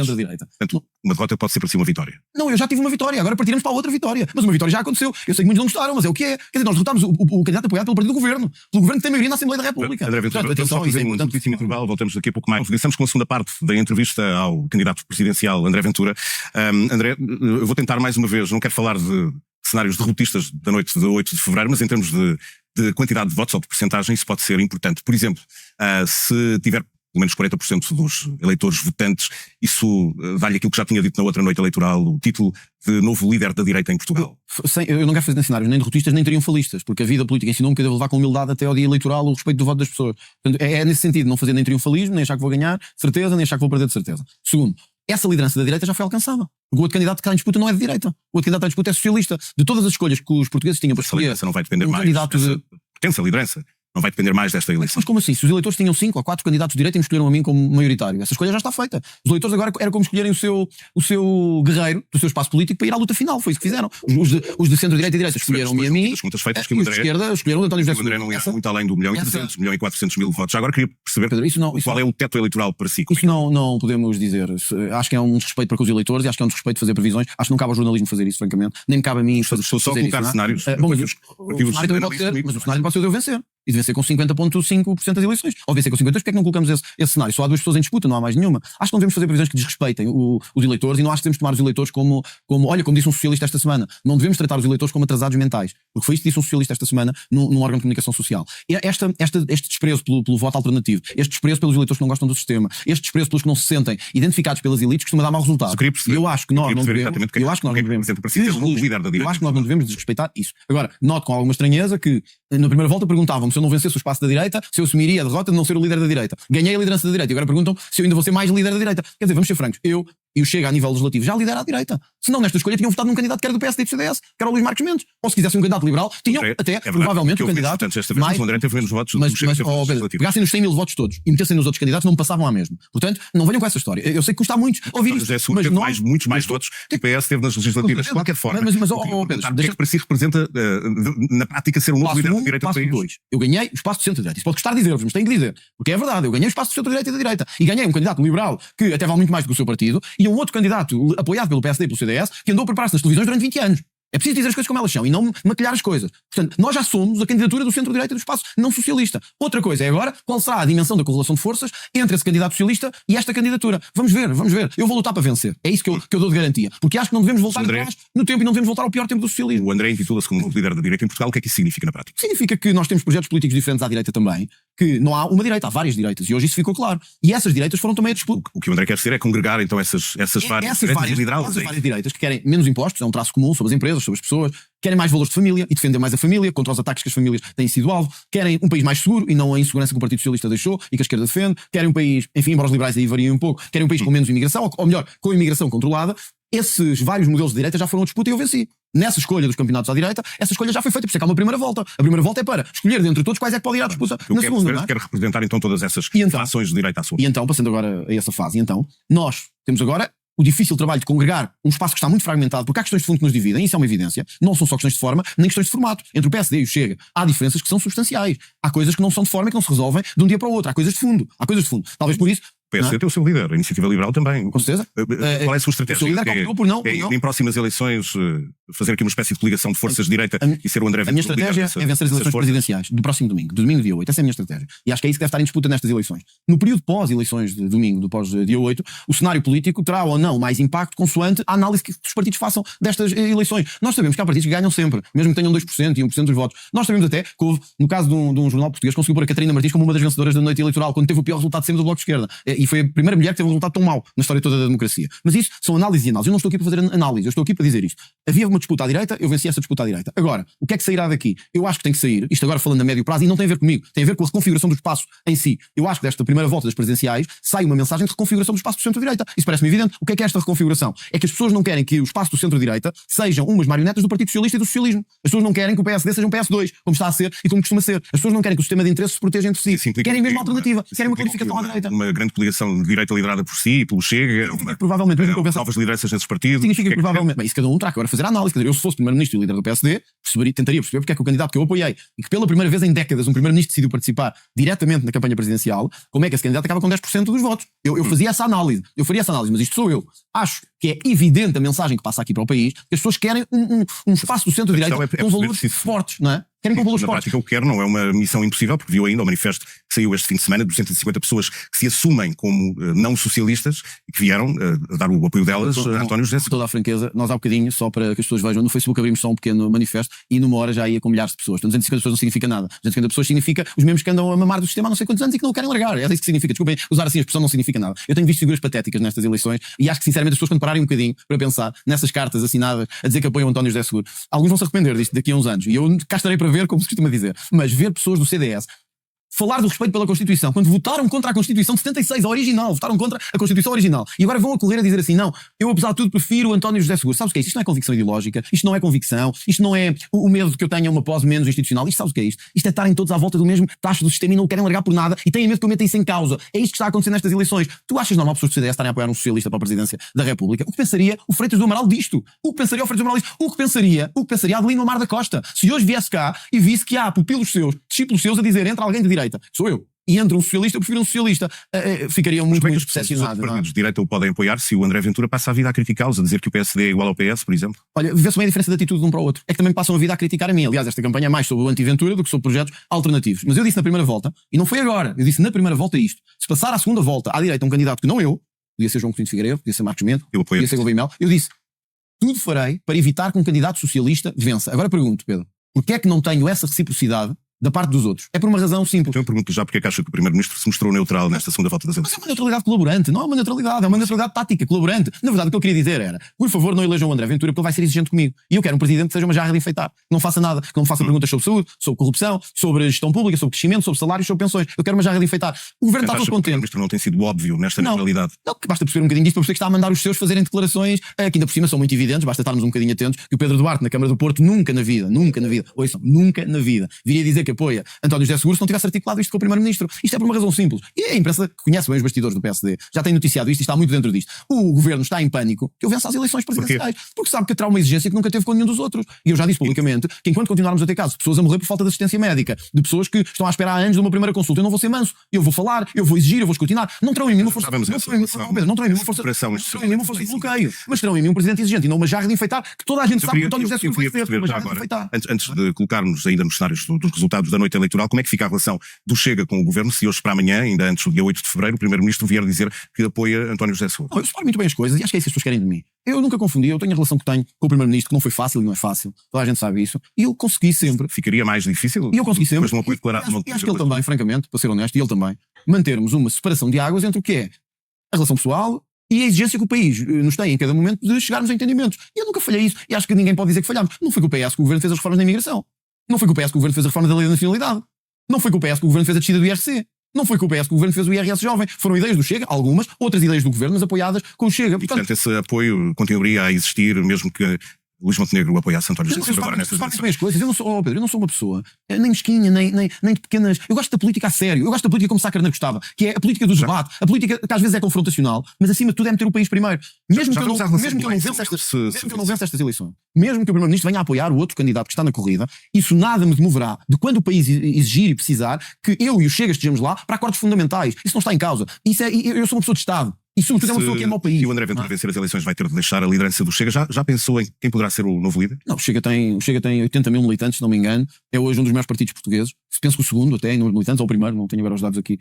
da direita. Portanto, uma derrota pode ser para si uma vitória. Não, eu já tive uma vitória, agora partiremos para a outra vitória. Mas uma vitória já aconteceu. Eu sei que muitos não gostaram, mas é o que é. Quer dizer, nós derrotámos o candidato apoiado pelo partido do governo. Pelo governo que tem maioria na Assembleia da República. André Ventura, vamos só fazer um pequeníssimo intervalo, voltamos daqui a pouco mais. Começamos com a segunda parte da entrevista ao candidato presidencial André Ventura. André, eu vou tentar mais uma vez, não quero falar de cenários derrotistas da noite de 8 de fevereiro, mas em termos de quantidade de votos ou de percentagem, isso pode ser importante. Por exemplo, se tiver pelo menos 40% dos eleitores votantes, isso dá-lhe aquilo que já tinha dito na outra noite eleitoral, o título de novo líder da direita em Portugal. Eu não quero fazer cenários nem derrotistas nem triunfalistas, porque a vida política ensinou-me que eu devo levar com humildade até ao dia eleitoral o respeito do voto das pessoas. Portanto, é nesse sentido, não fazer nem triunfalismo, nem achar que vou ganhar, de certeza, nem achar que vou perder, de certeza. Segundo, essa liderança da direita já foi alcançada. O outro candidato que está em disputa não é de direita. O outro candidato que está em disputa é socialista. De todas as escolhas que os portugueses tinham para Essa escolher, liderança não vai depender mais. candidato Pertence à liderança. Não vai depender mais desta eleição. Mas como assim? Se os eleitores tinham 5 ou 4 candidatos de direita e me escolheram a mim como maioritário, essa escolha já está feita. Os eleitores agora era como escolherem o seu guerreiro do seu espaço político para ir à luta final. Foi isso que fizeram. Os de centro-direita e direita escolheram-me a mim. As contas feitas que E o os de esquerda escolheram o António José o André não ia Seguro. muito além do 1.300.000, 1.400.000 votos. Já agora queria perceber Pedro, isso qual é o teto eleitoral para si. Isso não podemos dizer. Acho que é um desrespeito para com os eleitores e acho que é um desrespeito fazer previsões. Acho que não cabe ao jornalismo fazer isso, francamente. Nem me cabe a mim fazer Estou só a fazer colocar isso, cenários. Bom, mas o cenário também pode ser, mas o cenário pode ser de eu vencer. E de vencer com 50,5% das eleições. Ou vencer com 52%, porque é que não colocamos esse cenário? Só há duas pessoas em disputa, não há mais nenhuma. Acho que não devemos fazer previsões que desrespeitem os eleitores e não acho que devemos tomar os eleitores como olha, como disse um socialista esta semana, não devemos tratar os eleitores como atrasados mentais. Porque foi isso que disse um socialista esta semana num órgão de comunicação social. E este desprezo pelo voto alternativo, este desprezo pelos eleitores que não gostam do sistema, este desprezo pelos que não se sentem identificados pelas elites, costuma dar mau resultado. E eu acho que nós não devemos. Eu acho que nós não devemos desrespeitar isso. Agora, noto com alguma estranheza que na primeira volta perguntavam-me se eu não vencesse o espaço da direita, se eu assumiria a derrota de não ser o líder da direita. Ganhei a liderança da direita e agora perguntam se eu ainda vou ser mais líder da direita. Quer dizer, vamos ser francos, eu e o Chega a nível legislativo já lidera a direita. Se não, nesta escolha tinham votado num candidato que era do PSD e do CDS, que era o Luís Marques Mendes. Ou se quisessem um candidato liberal, tinham provavelmente um candidato. Mas o André teve menos votos do que o Chega. Mas pegassem nos 100.000 votos todos e metessem nos outros candidatos, não me passavam à mesma. Portanto, não venham com essa história. Eu sei que custa muito ouvir isto. Mas muitos mais votos que o PS teve nas legislativas. De qualquer forma, Pedro, o que é que para si representa na prática ser um novo líder da direita do país? Eu ganhei o espaço do centro-direita. Isso pode custar dizer-vos, mas tenho que dizer. Porque é verdade, eu ganhei o espaço do centro-direita e da direita. E ganhei um candidato liberal que até vale muito mais do que o seu partido e um outro candidato apoiado pelo PSD e pelo CDS que andou a preparar-se nas televisões durante 20 anos. É preciso dizer as coisas como elas são e não maquilhar as coisas. Portanto, nós já somos a candidatura do centro-direita do espaço não socialista. Outra coisa é agora qual será a dimensão da correlação de forças entre esse candidato socialista e esta candidatura. Vamos ver. Eu vou lutar para vencer. É isso que eu dou de garantia. Porque acho que não devemos voltar atrás no tempo e não devemos voltar ao pior tempo do socialismo. O André intitula-se como líder da direita em Portugal. O que é que isso significa na prática? Significa que nós temos projetos políticos diferentes à direita também, que não há uma direita, há várias direitas. E hoje isso ficou claro. E essas direitas foram também a disputa. O que o André quer ser é congregar então essas várias direitas que querem menos impostos, é um traço comum sobre as empresas, sobre as pessoas, querem mais valores de família e defender mais a família contra os ataques que as famílias têm sido alvo, querem um país mais seguro e não a insegurança que o Partido Socialista deixou e que a esquerda defende, querem um país, enfim, embora os liberais aí variem um pouco, querem um país com menos imigração, ou melhor, com imigração controlada. Esses vários modelos de direita já foram a disputa e eu venci. Nessa escolha dos campeonatos à direita, essa escolha já foi feita, por isso é que há uma primeira volta. A primeira volta é para escolher dentre todos quais é que pode ir à disputa na segunda. Quero representar então todas essas ações de direita à sua. E então, passando agora a essa fase, nós temos agora o difícil trabalho de congregar um espaço que está muito fragmentado, porque há questões de fundo que nos dividem, isso é uma evidência, não são só questões de forma, nem questões de formato. Entre o PSD e o Chega, há diferenças que são substanciais. Há coisas que não são de forma e que não se resolvem de um dia para o outro. Há coisas de fundo. Talvez por isso. O PSD tem o seu líder, a Iniciativa Liberal também. Com certeza. Qual é a sua estratégia? O seu líder optou por não. Em próximas eleições, fazer aqui uma espécie de coligação de forças de direita e ser o André Ventura. A minha estratégia é vencer as eleições presidenciais do próximo domingo, do domingo dia 8. Essa é a minha estratégia. E acho que é isso que deve estar em disputa nestas eleições. No período pós-eleições de domingo, do pós-dia 8, o cenário político terá ou não mais impacto consoante a análise que os partidos façam destas eleições. Nós sabemos que há partidos que ganham sempre, mesmo que tenham 2% e 1% dos votos. Nós sabemos até que houve, no caso de um jornal português, conseguiu pôr a Catarina Martins como uma das vencedoras da noite eleitoral, quando teve o pior resultado sempre do Bloco de Esquerda. E foi a primeira mulher que teve um resultado tão mau na história toda da democracia. Mas isso são análises e análises. Eu não estou aqui para fazer análise, eu estou aqui para dizer isto. Havia uma disputa à direita, eu venci essa disputa à direita. Agora, o que é que sairá daqui? Eu acho que tem que sair, isto agora falando a médio prazo, e não tem a ver comigo, tem a ver com a reconfiguração do espaço em si. Eu acho que desta primeira volta das presidenciais sai uma mensagem de reconfiguração do espaço do centro-direita. Isso parece-me evidente. O que é esta reconfiguração? É que as pessoas não querem que o espaço do centro-direita sejam umas marionetas do Partido Socialista e do socialismo. As pessoas não querem que o PSD seja um PS2, como está a ser e como costuma ser. As pessoas não querem que o sistema de interesses se proteja entre si. Querem mesmo alternativa. Querem uma qualificação à direita. Uma grande coligação de direita liderada por si, pelo Chega, provavelmente novas lideranças nesses partidos. Significa que provavelmente, bem, isso cada um terá que agora fazer a análise. Quer dizer, eu se fosse primeiro-ministro e líder do PSD, tentaria perceber porque é que o candidato que eu apoiei e que pela primeira vez em décadas um primeiro-ministro decidiu participar diretamente na campanha presidencial, como é que esse candidato acaba com 10% dos votos? Eu fazia essa análise, mas isto sou eu. Acho que é evidente a mensagem que passa aqui para o país, que as pessoas querem um espaço do centro-direita com valores fortes, não é? Querem que eu vou os Na portos. prática, o que quer não é uma missão impossível, porque viu ainda o manifesto que saiu este fim de semana de 250 pessoas que se assumem como não socialistas e que vieram dar o apoio delas a António José Com Seguro. toda a franqueza, nós há bocadinho, só para que as pessoas vejam, no Facebook abrimos só um pequeno manifesto e numa hora já ia com milhares de pessoas. Portanto, 250 pessoas não significa nada. 250 pessoas significa os mesmos que andam a mamar do sistema há não sei quantos anos e que não o querem largar. É isso que significa. Desculpem, usar assim a expressão não significa nada. Eu tenho visto figuras patéticas nestas eleições e acho que sinceramente as pessoas quando pararem um bocadinho para pensar nessas cartas assinadas a dizer que apoiam António José Seguro, alguns vão se arrepender disto daqui a uns anos. E eu cá estarei para ver, como se costuma dizer. Mas ver pessoas do CDS falar do respeito pela Constituição, quando votaram contra a Constituição de 76, a original, votaram contra a Constituição original, e agora vão a correr a dizer assim, não, eu apesar de tudo prefiro António José Seguro. Sabes o que é isto? Isto não é convicção ideológica, isto não é convicção, isto não é o medo de que eu tenha uma pós menos institucional, isto sabes o que é isto? Isto é estarem todos à volta do mesmo tacho do sistema e não o querem largar por nada e têm medo que eu meta isso em causa. É isto que está a acontecer nestas eleições. Tu achas normal pessoas do CDS estarem a apoiar um socialista para a presidência da República? O que pensaria o Freitas do Amaral disto? O que pensaria o Freitas do Amaral disto? O que pensaria Adelino Amar da Costa? Se hoje viesse cá e visse que há pupilos seus, discípulos seus a dizer, entra alguém de direita, sou eu. E entra um socialista, eu prefiro um socialista. Ficariam muito decepcionados. Os partidos de direita o podem apoiar se o André Ventura passa a vida a criticá-los, a dizer que o PSD é igual ao PS, por exemplo. Olha, vê-se bem a diferença de atitude de um para o outro. É que também passam a vida a criticar a mim. Aliás, esta campanha é mais sobre o anti-Ventura do que sobre projetos alternativos. Mas eu disse na primeira volta, e não foi agora, eu disse na primeira volta isto. Se passar à segunda volta à direita um candidato que não eu, podia ser João Coutinho de Figueiredo, podia ser Marcos Mendes, podia ser Gouveia Mel, eu disse, tudo farei para evitar que um candidato socialista vença. Agora pergunto, Pedro, porquê é que não tenho essa reciprocidade da parte dos outros? É por uma razão simples. Então eu pergunto já porque é que acha que o Primeiro-Ministro se mostrou neutral nesta segunda volta das Mas é eleições. uma neutralidade colaborante, não é uma neutralidade, é uma neutralidade tática, colaborante. Na verdade, o que eu queria dizer era, por favor, não elejam o André Ventura porque ele vai ser exigente comigo. E eu quero um presidente que seja uma jarra de enfeitar, que não faça nada, que não faça perguntas sobre saúde, sobre corrupção, sobre gestão pública, sobre crescimento, sobre salários, sobre pensões. Eu quero uma jarra de enfeitar. O governo está todo O contente. Primeiro-Ministro não tem sido óbvio nesta neutralidade. Não, que basta perceber um bocadinho disto para perceber que está a mandar os seus fazerem declarações que ainda por cima são muito evidentes, basta estarmos um bocadinho atentos, que o Pedro Duarte na Câmara do Porto nunca na vida, ouçam, nunca na vida, viria dizer que apoia António José Seguro se não tivesse articulado isto com o Primeiro-Ministro. Isto é por uma razão simples. E a imprensa que conhece bem os bastidores do PSD já tem noticiado isto e está muito dentro disto. O governo está em pânico que eu vença as eleições presidenciais. Porque sabe que terá uma exigência que nunca teve com nenhum dos outros. E eu já disse publicamente que enquanto continuarmos a ter casos de pessoas a morrer por falta de assistência médica, de pessoas que estão à espera há anos de uma primeira consulta, eu não vou ser manso. Eu vou falar, eu vou exigir, eu vou escrutinar. Não terão em mim uma força. Não terão em mim uma força de bloqueio. Mas terão em mim um presidente exigente e não uma jarra de enfeitar que toda a gente sabe que António José Seguro vai ser uma jarra de enfeitar. Antes de colocarmos ainda nos cenários dos resultados da noite eleitoral, como é que fica a relação do Chega com o governo, se hoje para amanhã, ainda antes do dia 8 de fevereiro, o Primeiro-Ministro vier dizer que apoia António José Seguro? Eu separo muito bem as coisas e acho que é isso que as pessoas querem de mim. Eu nunca confundi, eu tenho a relação que tenho com o Primeiro-Ministro, que não foi fácil e não é fácil, toda a gente sabe isso, e eu consegui sempre. Ficaria mais difícil? E eu consegui sempre. Depois de um apoio declarado. E acho que ele também, francamente, para ser honesto, e ele também, mantermos uma separação de águas entre o que é a relação pessoal e a exigência que o país nos tem em cada momento de chegarmos a entendimentos. E eu nunca falhei isso, e acho que ninguém pode dizer que falhámos. Não foi com o PS que o governo fez as reformas da imigração. Não foi com o PS que o governo fez a reforma da lei da nacionalidade. Não foi com o PS que o governo fez a descida do IRC. Não foi com o PS que o governo fez o IRS jovem. Foram ideias do Chega, algumas, outras ideias do governo, mas apoiadas com o Chega. Portanto, esse apoio continuaria a existir, mesmo que Luís Montenegro apoiasse António José Seguro agora nestas eleições. As coisas. Eu não sou, Pedro, eu não sou uma pessoa nem mesquinha, nem de pequenas. Eu gosto da política a sério. Eu gosto da política como Sá Carneiro gostava, que é a política do debate, a política que às vezes é confrontacional, mas acima de tudo é meter o país primeiro. Mesmo que eu não vença estas eleições, mesmo que o Primeiro-Ministro venha a apoiar o outro candidato que está na corrida, isso nada me demoverá de quando o país exigir e precisar que eu e o Chega estejamos lá para acordos fundamentais. Isso não está em causa. Eu sou uma pessoa de Estado. E sobretudo é uma pessoa que ama o país. E o André Ventura vencer as eleições vai ter de deixar a liderança do Chega. Já pensou em quem poderá ser o novo líder? Não, o Chega tem 80 mil militantes, se não me engano. É hoje um dos maiores partidos portugueses. Penso que o segundo até em número de militantes, ou o primeiro, não tenho agora os dados aqui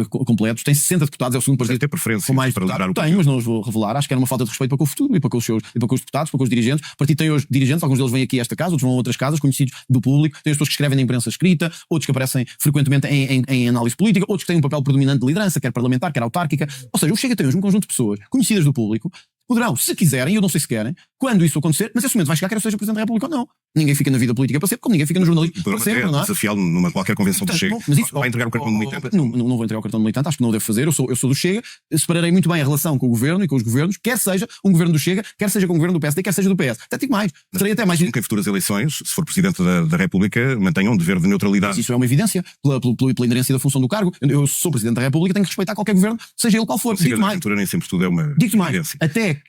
completos. Tem 60 deputados, é o segundo partido. Deve ter preferência com mais para liderar o partido. Tenho, mas não os vou revelar. Acho que era uma falta de respeito para com o futuro e para com os deputados, para com os dirigentes. O partido tem hoje dirigentes, alguns deles vêm aqui a esta casa, outros vão a outras casas, conhecidos do público. Tem as pessoas que escrevem na imprensa escrita, outros que aparecem frequentemente em análise política, outros que têm um papel predominante de liderança, quer parlamentar, quer autárquica. Ou seja, o Chega tem hoje um conjunto de pessoas conhecidas do público, poderão, se quiserem, eu não sei se querem, quando isso acontecer, mas esse momento vai chegar, quer eu seja Presidente da República ou não. Ninguém fica na vida política para sempre, como ninguém fica no jornalismo para sempre, não é? Desafiá-lo numa qualquer convenção do Chega. Mas isso, vai entregar o cartão de militante? Não vou entregar o cartão de militante, acho que não o devo fazer. Eu sou do Chega, separarei muito bem a relação com o governo e com os governos, quer seja um governo do Chega, quer seja com o governo do PSD, quer seja do PS. Até digo mais, serei até mais. Nunca em futuras eleições, se for Presidente da República, mantenham um dever de neutralidade. Mas isso é uma evidência, pela inerência da função do cargo. Eu sou Presidente da República, tenho que respeitar qualquer governo, seja ele qual for. Digo mais. Nem sempre tudo é uma Digo mais,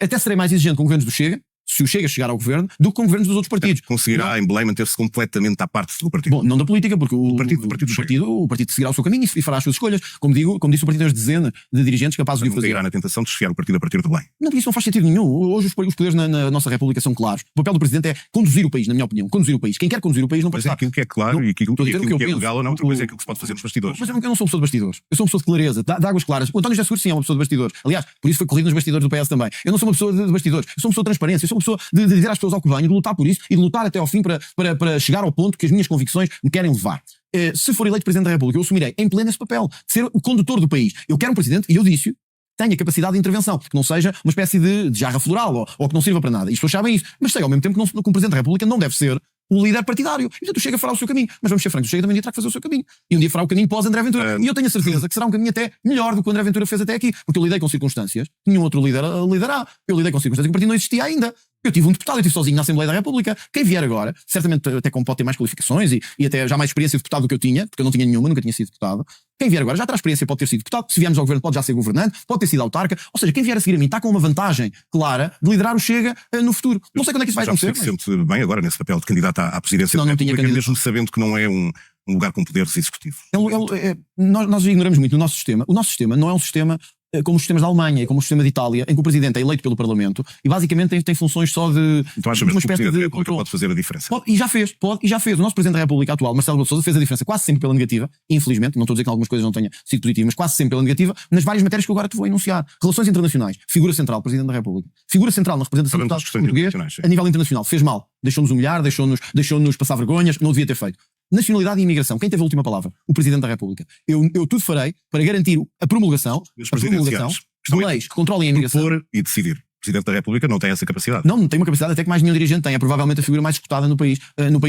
até serei mais exigente com governos do Chega, se o Chega chegar ao governo, do que com governos dos outros partidos. Conseguirá a Embelém manter-se completamente à parte do partido. Bom, não da política, porque o partido seguirá o seu caminho e fará as suas escolhas. Como disse, o partido tem as dezenas de dirigentes capazes de o fazer. Não na tentação de desfiar o partido a partir de Belém. Não, porque isso não faz sentido nenhum. Hoje os poderes na nossa República são claros. O papel do Presidente é conduzir o país, na minha opinião. Conduzir o país. Quem quer conduzir o país não pode estar. Mas é aquilo que é claro e aquilo que é legal ou não, outra coisa é aquilo que se pode fazer nos bastidores. Mas eu não sou uma pessoa de bastidores. Eu sou uma pessoa de clareza, de águas claras. O António José Seguro sim é uma pessoa de bastidores. Aliás, por isso foi corrido nos bastidores do PS também. Eu não sou uma pessoa de bastidores. Eu sou uma pessoa de transparência. Eu sou uma pessoa de dizer às pessoas ao que venho, de lutar por isso e de lutar até ao fim para chegar ao ponto que as minhas convicções me querem levar. Se for eleito Presidente da República, eu assumirei em pleno esse papel, de ser o condutor do país. Eu quero um Presidente, e eu disse-o, tenha capacidade de intervenção, que não seja uma espécie de jarra floral ou que não sirva para nada. E as pessoas sabem isso. Mas sei ao mesmo tempo que um Presidente da República não deve ser o líder partidário. E portanto o Chega fará o seu caminho. Mas vamos ser francos, o Chega também terá que fazer o seu caminho. E um dia fará o caminho pós André Ventura. E eu tenho a certeza que será um caminho até melhor do que o André Ventura fez até aqui. Porque eu lidei com circunstâncias que nenhum outro líder liderará. Eu lidei com circunstâncias que o partido não existia ainda. Eu tive um deputado, eu estive sozinho na Assembleia da República. Quem vier agora, certamente até como pode ter mais qualificações e até já mais experiência de deputado do que eu tinha, porque eu não tinha nenhuma, nunca tinha sido deputado. Quem vier agora já terá experiência, pode ter sido deputado. Se viermos ao governo, pode já ser governante, pode ter sido autarca. Ou seja, quem vier a seguir a mim está com uma vantagem clara de liderar o Chega no futuro. Não sei quando é que isso vai acontecer. Já se sente bem agora nesse papel de candidato à presidência da República, mesmo sabendo que não é um lugar com poderes executivos. Nós ignoramos muito o nosso sistema. O nosso sistema não é um sistema como os sistemas da Alemanha e como o sistema de Itália, em que o Presidente é eleito pelo Parlamento e basicamente tem funções só de então, acha mesmo que o Presidente da República pode fazer a diferença? E já fez. O nosso Presidente da República atual, Marcelo Rebelo de Sousa, fez a diferença quase sempre pela negativa, infelizmente, não estou a dizer que algumas coisas não tenham sido positivas, mas quase sempre pela negativa, nas várias matérias que eu agora te vou enunciar. Relações internacionais, figura central, Presidente da República. Figura central na representação do Estado português a nível internacional. Fez mal. Deixou-nos humilhar, deixou-nos passar vergonhas, não devia ter feito. Nacionalidade e imigração. Quem teve a última palavra? O Presidente da República. Eu tudo farei para garantir a promulgação de leis que controlem a imigração. Propor e decidir. O Presidente da República não tem essa capacidade. Não tem uma capacidade até que mais nenhum dirigente tem. É provavelmente a figura mais escutada no país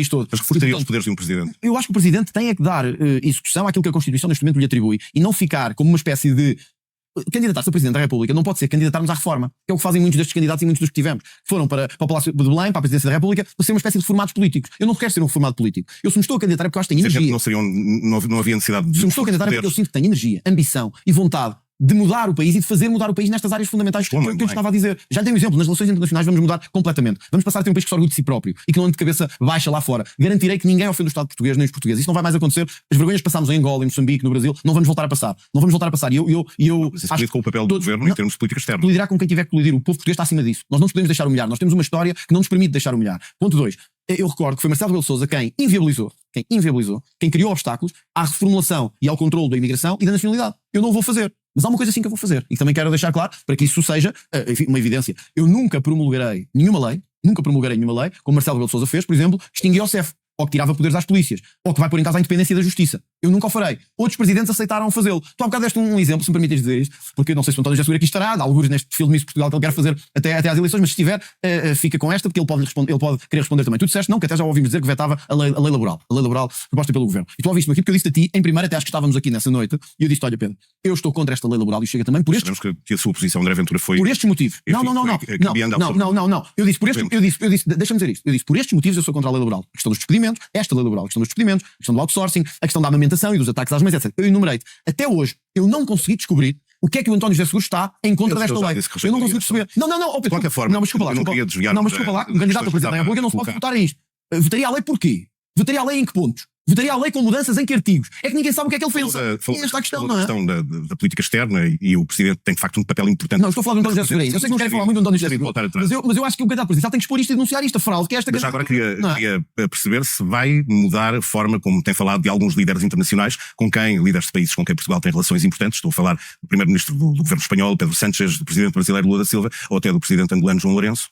todo. Mas reforçaria os poderes de um Presidente? Eu acho que o Presidente tem é que dar execução àquilo que a Constituição neste momento lhe atribui e não ficar como uma espécie de candidatar-se a Presidente da República não pode ser candidatarmos à reforma, que é o que fazem muitos destes candidatos e muitos dos que tivemos. Foram para o Palácio de Belém, para a Presidência da República, para ser uma espécie de reformados políticos. Eu não quero ser um reformado político. Eu se me estou a candidatar é porque eu acho que tenho energia. Não havia necessidade de... Se me estou a candidatar é porque eu sinto que tenho energia, ambição e vontade de mudar o país e de fazer mudar o país nestas áreas fundamentais que eu estava a dizer. Já lhe dei um exemplo, nas relações internacionais vamos mudar completamente. Vamos passar a ter um país que se orgulhe de si próprio e que não ande de cabeça baixa lá fora. Garantirei que ninguém ofende o Estado português nem os portugueses. Isso não vai mais acontecer. As vergonhas que passámos em Angola, em Moçambique, no Brasil, não vamos voltar a passar. Não vamos voltar a passar. E eu acho com o papel do governo em termos de política externa. Colidirá com quem tiver que colidir. O povo português está acima disso. Nós não nos podemos deixar humilhar. Nós temos uma história que não nos permite deixar humilhar. Ponto 2. Eu recordo que foi Marcelo Rebelo de Sousa quem inviabilizou, quem criou obstáculos à reformulação e ao controle da imigração e da nacionalidade. Eu não o vou fazer. Mas há uma coisa assim que eu vou fazer e que também quero deixar claro para que isso seja uma evidência. Eu nunca promulgarei nenhuma lei, como Marcelo Rebelo de Sousa fez, por exemplo, extinguir o CEF, ou que tirava poderes às polícias, ou que vai pôr em causa a independência da justiça. Eu nunca o farei. Outros presidentes aceitaram fazê-lo. Tu há bocado deste um exemplo, se me permites dizer isto, porque eu não sei se o António José Seguro aqui estará, há alguns neste filme Miss Portugal que ele quer fazer até às eleições, mas se estiver, fica com esta, porque ele pode querer responder também. Tu disseste não, que até já ouvimos dizer que vetava a lei laboral proposta pelo governo. E tu ouviste-me aqui porque eu disse a ti, em primeiro, até acho que estávamos aqui nessa noite, e eu disse, olha Pedro, eu estou contra esta lei laboral e Chega também por estes... Sabemos que a sua posição, André Ventura, foi... Por estes motivos. Não. Eu disse, deixa-me dizer isto. Eu disse, por estes motivos eu sou contra a lei laboral. A questão dos despedimentos, esta lei laboral, a questão do outsourcing, a questão da amamentação e dos ataques às mães, etc. Eu enumerei-te. Até hoje, eu não consegui descobrir o que é que o António José Seguro está em contra desta lei. Eu não consegui perceber. De qualquer forma, não, mas desculpa lá, um candidato a Presidente da República não se pode votar a isto. Votaria a lei porquê? Votaria a lei em que pontos? Votaria a lei com mudanças em que artigos? É que ninguém sabe o que é que ele pensa. Esta questão, não é? A questão da política externa e o Presidente tem de facto um papel importante. Não, estou a falar do António José Seguro. Eu sei que não quero falar muito do António José Seguro. Mas eu acho que o candidato presidencial tem que expor isto e denunciar esta fraude, que é esta... Mas agora queria perceber se vai mudar a forma como tem falado de alguns líderes internacionais, líderes de países com quem Portugal tem relações importantes. Estou a falar do primeiro-ministro do governo espanhol, Pedro Sánchez, do presidente brasileiro Lula da Silva, ou até do presidente angolano João Lourenço.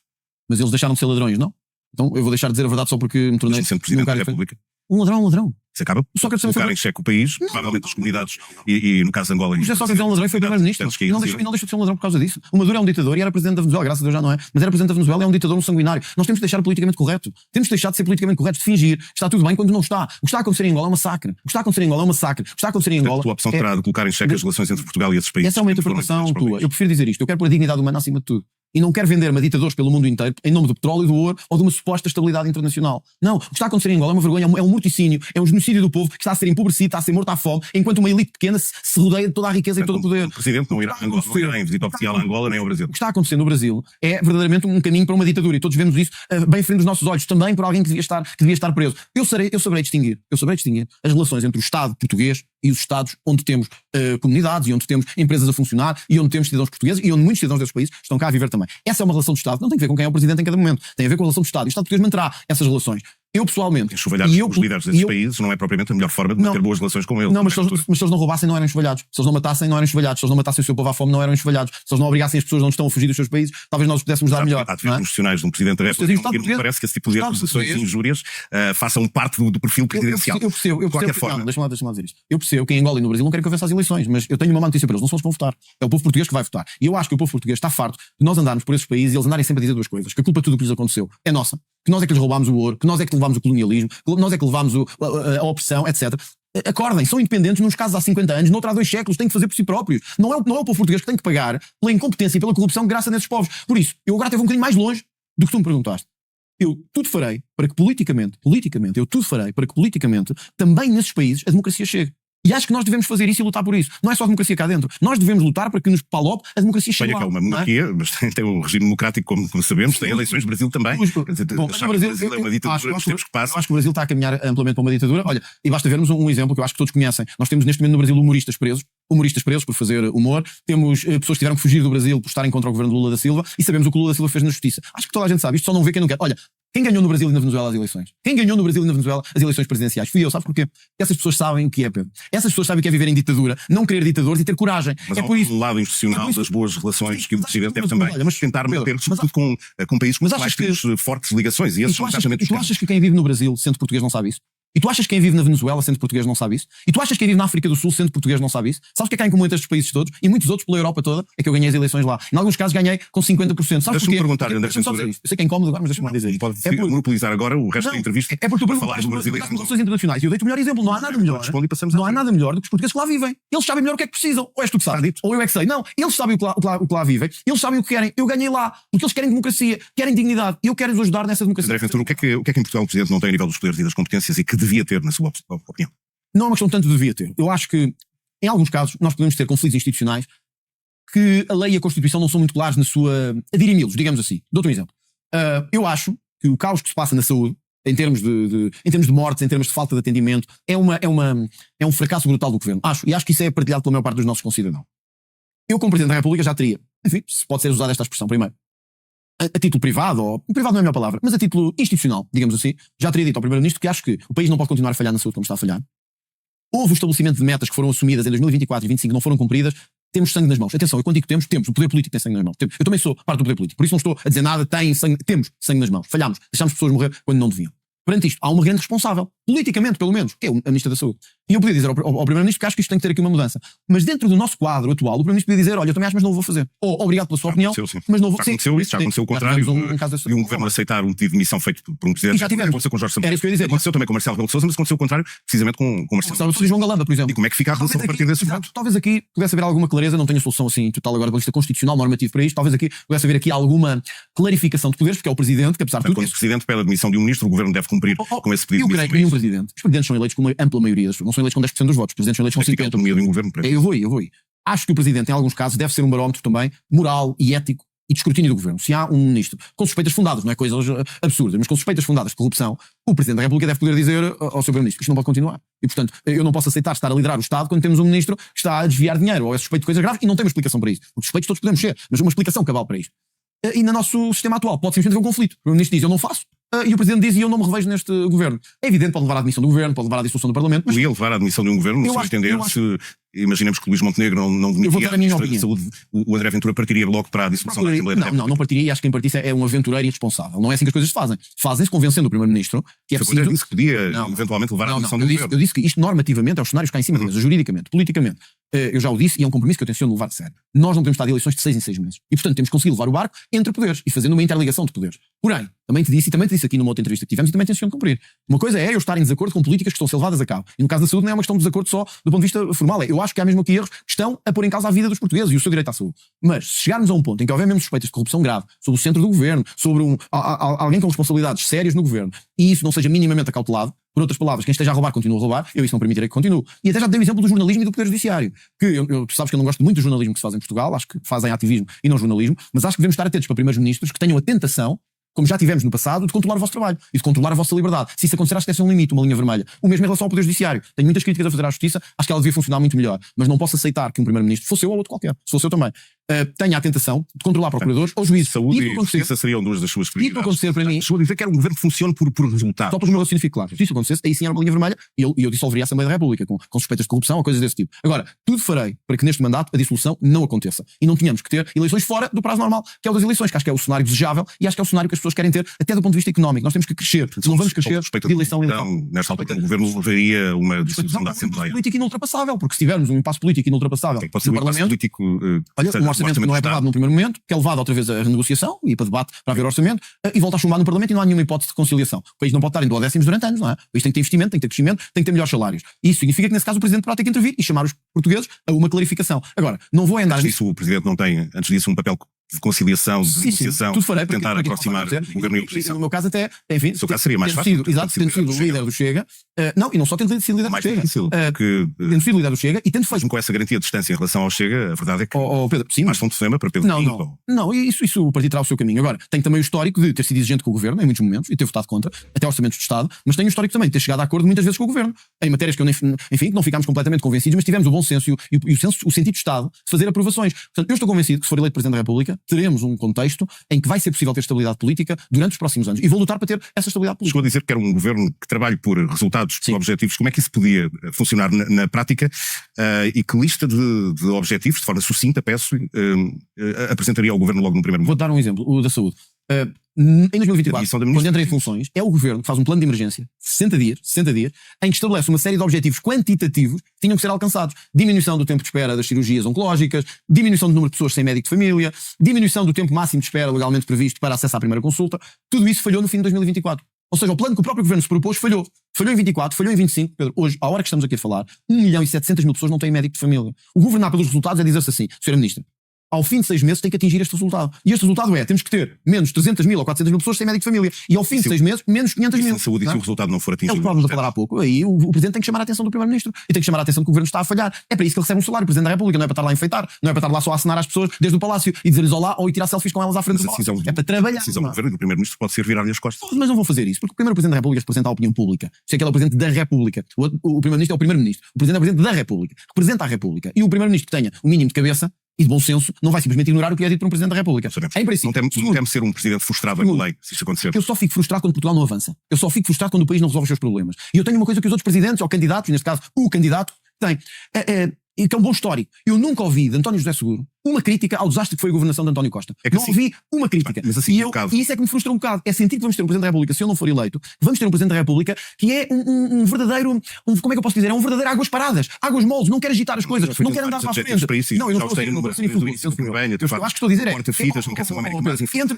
Mas eles deixaram de ser ladrões, não? Então eu vou deixar de dizer a verdade só porque me tornei... Sendo presidente da República. Um ladrão. Isso acaba por colocar em xeque o país, provavelmente as comunidades, e no caso de Angola... O José Sócrates é um ladrão e foi primeiro-ministro. E não deixa de ser um ladrão por causa disso. O Maduro é um ditador e era presidente da Venezuela, graças a Deus já não é. Mas era presidente da Venezuela e é um ditador, um sanguinário. Nós temos de deixar o politicamente correto. Temos de deixar de ser politicamente corretos, de fingir que está tudo bem quando não está. O que está a acontecer em Angola é um massacre. O que está a acontecer em Angola é um massacre. O que está a acontecer em Angola... A tua opção terá de colocar em xeque as relações entre Portugal e esses países. Essa é uma interpretação tua. Eu prefiro dizer isto. Eu quero pôr a dignidade humana acima de tudo. e não quer vender-me a ditadores pelo mundo inteiro em nome do petróleo, do ouro ou de uma suposta estabilidade internacional. Não, o que está a acontecer em Angola é uma vergonha, é um morticínio, é um genocídio do povo que está a ser empobrecido, está a ser morto à fome, enquanto uma elite pequena se rodeia de toda a riqueza e todo o poder. O Presidente não irá em visita oficial a Angola nem ao Brasil. O que está acontecendo no Brasil é verdadeiramente um caminho para uma ditadura e todos vemos isso bem frente dos nossos olhos, também por alguém que devia estar preso. Eu saberei distinguir as relações entre o Estado português e os Estados onde temos comunidades e onde temos empresas a funcionar e onde temos cidadãos portugueses e onde muitos cidadãos desses países estão cá a viver também. Essa é uma relação de Estado, não tem a ver com quem é o Presidente em cada momento, tem a ver com a relação do Estado. E o Estado português manterá essas relações. Eu pessoalmente... Enxovalhar os líderes desses países não é propriamente a melhor forma de manter boas relações com eles. Não, mas se eles não roubassem não eram enxovalhados. Se eles não matassem não eram enxovalhados. Se eles não matassem o seu povo à fome não eram enxovalhados. Se eles não obrigassem as pessoas onde estão a fugir dos seus países, talvez nós os pudéssemos dar melhor. Há defesas profissionais de um Presidente da República que me parece que esse tipo de acusações e injúrias façam parte do perfil presidencial. Eu percebo. De qualquer forma. Não, deixa-me lá dizer isto. Eu percebo que em Angola e no Brasil não querem que eu vença as eleições, mas eu tenho uma má notícia para eles, não são eles que vão votar. É o povo português que vai votar. E eu acho que o povo português está farto de nós andarmos por esses países e eles andarem sempre a dizer duas coisas: que a culpa de tudo o que lhes aconteceu é nossa, que nós é que lhes roubámos o ouro, que nós é que levámos o colonialismo, que nós é que levámos a opressão, etc. Acordem, são independentes nos casos há 50 anos, noutros há 2 séculos, têm que fazer por si próprios. Não é o povo português que tem que pagar pela incompetência e pela corrupção que graça nesses povos. Por isso, eu agora até vou um bocadinho mais longe do que tu me perguntaste. Eu tudo farei para que politicamente, também nesses países a democracia chegue. E acho que nós devemos fazer isso e lutar por isso. Não é só a democracia cá dentro. Nós devemos lutar para que nos PALOP a democracia chegue lá. Que é uma monarquia, mas tem um regime democrático, como sabemos, tem eleições no Brasil também. Bom, o Brasil é uma ditadura nos tempos que passam. Eu acho que o Brasil está a caminhar amplamente para uma ditadura. Olha, e basta vermos um exemplo que eu acho que todos conhecem. Nós temos neste momento no Brasil humoristas presos por fazer humor. Temos pessoas que tiveram que fugir do Brasil por estarem contra o governo de Lula da Silva e sabemos o que o Lula da Silva fez na justiça. Acho que toda a gente sabe. Isto só não vê quem não quer. Olha, quem ganhou no Brasil e na Venezuela as eleições? Quem ganhou no Brasil e na Venezuela as eleições presidenciais? Fui eu, sabes porquê? Essas pessoas sabem o que é, Pedro. Essas pessoas sabem o que é viver em ditadura, não querer ditadores e ter coragem. Mas é por isso. O lado institucional das boas relações que o Presidente deve também tentar manter, sobretudo com países com quais temos fortes ligações. E esses são exatamente os tu achas que quem vive no Brasil, sendo português, não sabe isso? E tu achas que quem vive na Venezuela, sendo português, não sabe isso? E tu achas que quem vive na África do Sul, sendo português, não sabe isso? Sabes o que é que há em comum entre estes países todos? E muitos outros pela Europa toda? É que eu ganhei as eleições lá. Em alguns casos ganhei com 50%. Sabes Deixa-me perguntar, André Ventura. Eu sei que é incómodo agora, mas deixa-me lá dizer. Pode monopolizar agora o resto da entrevista. É porque tu falar dos brasileiros. Relações internacionais. E eu dei-te o melhor exemplo. Não há nada melhor. Não há nada melhor do que os portugueses que lá vivem. Eles sabem melhor o que é que precisam. Ou és tu que sabes? Ou eu é que sei. Não. Eles sabem o que lá vivem. Eles sabem o que querem. Eu ganhei lá. Porque eles querem democracia, querem dignidade. E eu quero-os ajudar nessa democracia. André Ventura, o que é que em Portugal o Presidente não tem a nível dos poderes e das competências e que devia ter, na sua opinião? Não é uma questão tanto de devia ter. Eu acho que, em alguns casos, nós podemos ter conflitos institucionais que a lei e a Constituição não são muito claros na sua dirimi-los, digamos assim. Dou-te um exemplo. Eu acho que o caos que se passa na saúde, em termos de mortes, em termos de falta de atendimento, é um fracasso brutal do governo. E acho que isso é partilhado pela maior parte dos nossos concidadãos. Eu, como Presidente da República, já teria, enfim, se pode ser usada esta expressão primeiro, a título privado, ou privado não é a minha palavra, mas a título institucional, digamos assim, já teria dito ao Primeiro-Ministro que acho que o país não pode continuar a falhar na saúde como está a falhar. Houve o estabelecimento de metas que foram assumidas em 2024 e 2025 que não foram cumpridas. Temos sangue nas mãos. Atenção, eu quando digo temos, o poder político tem sangue nas mãos. Eu também sou parte do poder político, por isso não estou a dizer nada, temos sangue nas mãos. Falhámos, deixámos pessoas morrer quando não deviam. Perante isto, há uma grande responsável, politicamente pelo menos, que é a Ministra da Saúde. E eu podia dizer ao Primeiro-Ministro que acho que isto tem que ter aqui uma mudança. Mas dentro do nosso quadro atual, o Primeiro-Ministro podia dizer: olha, eu também acho, mas não o vou fazer. Ou obrigado pela sua opinião, mas não vou fazer. Já aconteceu o contrário de um governo aceitar um pedido de demissão feito por um Presidente. E já tivemos. Aconteceu com Jorge Sampaio. Era isso que eu ia dizer. Aconteceu também com Marcelo Rebelo de Sousa, mas aconteceu o contrário precisamente com Marcelo Rebelo de Sousa e João Galamba, por exemplo. E como é que fica a relação a partir desse momento? Talvez aqui pudesse haver alguma clareza, não tenho a solução assim total agora da lista constitucional, normativa para isto, talvez aqui pudesse haver aqui alguma clarificação de poderes, porque é o Presidente que, apesar de tudo... Quando o Presidente pede a demissão de um Ministro, o Governo deve cumprir com esse pedido. Eu creio que nenhum Presidente. Os Presidentes são eleitos com uma ampla maioria, não são eleitos com 10% dos votos, os Presidentes são eleitos com 50%. A autonomia de um governo. Eu vou. Acho que o Presidente, em alguns casos, deve ser um barómetro também moral e ético e de escrutínio do Governo. Se há um Ministro com suspeitas fundadas, não é coisas absurdas, mas com suspeitas fundadas de corrupção, o Presidente da República deve poder dizer ao seu Primeiro-Ministro que isto não pode continuar. E, portanto, eu não posso aceitar estar a liderar o Estado quando temos um Ministro que está a desviar dinheiro ou é suspeito de coisas graves e não tem uma explicação para isso. Os suspeitos todos podemos ser, mas uma explicação cabal para isto. E no nosso sistema atual pode simplesmente haver um conflito. O Primeiro-Ministro diz: eu não faço. E o Presidente diz: e eu não me revejo neste governo. É evidente, pode levar à admissão do governo, pode levar à dissolução do Parlamento. Mas ia levar à admissão de um governo, no seu entender, se imaginemos que o Luís Montenegro não demitia a Ministra da Saúde, o André Ventura partiria logo para a dissolução da Assembleia da República. Não partiria, e acho que quem partisse é um aventureiro irresponsável. Não é assim que as coisas se fazem. Fazem-se convencendo o Primeiro-Ministro que é preciso... disse que podia eventualmente levar à admissão do governo. Eu disse que isto normativamente é os cenários cá em cima da mesa, juridicamente, politicamente. eu já o disse, e é um compromisso que eu tenciono levar a sério. Nós não podemos estar de eleições de 6 em 6 meses. E, portanto, temos que conseguir levar o barco entre poderes e fazendo uma interligação de poderes. Porém, também te disse aqui numa outra entrevista que tivemos e também tenciono cumprir. Uma coisa é eu estar em desacordo com políticas que estão a ser levadas a cabo. E no caso da saúde não é uma questão de desacordo só do ponto de vista formal. Eu acho que há mesmo aqui erros que estão a pôr em causa a vida dos portugueses e o seu direito à saúde. Mas se chegarmos a um ponto em que houver mesmo suspeitas de corrupção grave sobre o centro do governo, sobre alguém com responsabilidades sérias no governo, e isso não seja minimamente acautelado, por outras palavras, quem esteja a roubar continua a roubar, eu isso não permitirei que continue. E até já te dei o exemplo do jornalismo e do Poder Judiciário. Que tu sabes que eu não gosto muito do jornalismo que se faz em Portugal, acho que fazem ativismo e não jornalismo, mas acho que devemos estar atentos para primeiros ministros que tenham a tentação, como já tivemos no passado, de controlar o vosso trabalho e de controlar a vossa liberdade. Se isso acontecer, acho que deve ser um limite, uma linha vermelha. O mesmo em relação ao Poder Judiciário. Tenho muitas críticas a fazer à Justiça, acho que ela devia funcionar muito melhor, mas não posso aceitar que um primeiro-ministro, fosse eu ou outro qualquer, se fosse eu também, tenha a tentação de controlar procuradores ou juízes. Saúde e justiça seriam duas das suas prioridades. E acontecer para mim, chegou a dizer que era um governo que funcione por resultados. só para o meu raciocínio fique claro. Se isso acontecesse, aí sim era uma linha vermelha e eu dissolveria a Assembleia da República com suspeitas de corrupção ou coisas desse tipo. Agora, tudo farei para que neste mandato a dissolução não aconteça e não tenhamos que ter eleições fora do prazo normal, que é o das eleições, que acho que é o cenário desejável e acho que é o cenário que as pessoas querem ter, até do ponto de vista económico. Nós temos que crescer, não vamos crescer de eleição em eleição. Então, nesta altura, o governo levaria uma dissolução da Assembleia. Político inultrapassável, porque se tivermos um impasse político inultrapassável Pode ser no um impasse Parlamento, político. olha, um orçamento que não é aprovado num primeiro momento, que é levado outra vez a renegociação e para debate para haver orçamento e volta a chumbar no Parlamento e não há nenhuma hipótese de conciliação. O país não pode estar em duodécimos durante anos, não é? O país tem que ter investimento, tem que ter crescimento, tem que ter melhores salários. E isso significa que nesse caso o Presidente terá que intervir e chamar os portugueses a uma clarificação. Agora, não vou andar Antes disso, o Presidente não tem, antes disso, um papel de conciliação, de negociação, tudo farei, tentar aproximar o governo e a oposição. No meu caso até, enfim, no seu caso seria mais fácil. Exato, tendo sido líder do Chega, não, e não só tendo sido líder do Chega, tendo sido líder do Chega e tendo feito... Mesmo com essa garantia de distância em relação ao Chega, a verdade é que Pedro, sim, mais fonte de tema para Pedro Não, isso o partido terá o seu caminho. Agora, tem também o histórico de ter sido exigente com o governo em muitos momentos e ter votado contra, até orçamentos de Estado, mas tem o histórico também de ter chegado a acordo muitas vezes com o governo, em matérias que enfim, que não ficámos completamente convencidos, mas tivemos o bom senso e o sentido de Estado de fazer aprovações. Portanto, eu estou convencido que se for eleito Presidente da República, teremos um contexto em que vai ser possível ter estabilidade política durante os próximos anos. E vou lutar para ter essa estabilidade política. Chegou a dizer que era um governo que trabalhe por resultados, por objetivos. Como é que isso podia funcionar na prática? E que lista de objetivos, de forma sucinta, peço, apresentaria ao governo logo no primeiro momento? Vou dar um exemplo, o da saúde. Em 2024, quando entra em funções, é o governo que faz um plano de emergência, 60 dias, em que estabelece uma série de objetivos quantitativos que tinham que ser alcançados. Diminuição do tempo de espera das cirurgias oncológicas, diminuição do número de pessoas sem médico de família, diminuição do tempo máximo de espera legalmente previsto para acesso à primeira consulta. Tudo isso falhou no fim de 2024. Ou seja, o plano que o próprio governo se propôs falhou. Falhou em 24, falhou em 25. Pedro, hoje, à hora que estamos aqui a falar, 1.700.000 pessoas não têm médico de família. O governar pelos resultados é dizer-se assim, Sra. Ministra, ao fim de 6 meses tem que atingir este resultado. E este resultado é, temos que ter menos 300.000 ou 400.000 pessoas sem médico de família. E ao fim de 6 meses, menos 500.000. Se a saúde e se o resultado não for atingido. É o que estávamos a falar há pouco. Aí o Presidente tem que chamar a atenção do Primeiro-Ministro. E tem que chamar a atenção que o Governo está a falhar. É para isso que ele recebe um salário. O Presidente da República não é para estar lá a enfeitar. Não é para estar lá só a acenar às pessoas desde o Palácio e dizer-lhes olá ou ir tirar selfies com elas à frente do Palácio. É para trabalhar. A decisão do Governo e do Primeiro-Ministro pode ser virar-lhe as costas. Mas não vão fazer isso. Porque o primeiro Presidente da República representa a opinião pública. Sei que ele é o Presidente da República. O Primeiro-Ministro é o Primeiro-Ministro. O Presidente é o Presidente da República. Representa a República. E o Primeiro-Ministro que tenha o mínimo de cabeça e de bom senso não vai simplesmente ignorar o que é dito por um Presidente da República. Em princípio, não teme ser um Presidente frustrado pela lei, se isso acontecer. Eu só fico frustrado quando Portugal não avança. Eu só fico frustrado quando o país não resolve os seus problemas. E eu tenho uma coisa que os outros presidentes ou candidatos, neste caso o candidato, têm. E que é um bom histórico. Eu nunca ouvi de António José Seguro uma crítica ao desastre que foi a governação de António Costa. Não ouvi uma crítica. Mas assim, e isso é que me frustra um bocado. É sentir que vamos ter um Presidente da República, se eu não for eleito, vamos ter um Presidente da República que é um verdadeiro, como é que eu posso dizer? É um verdadeiro águas paradas, águas moles, não quer agitar as coisas, não quer andar para a frente. Não, eu não estou a dizer isso. Eu acho que estou a dizer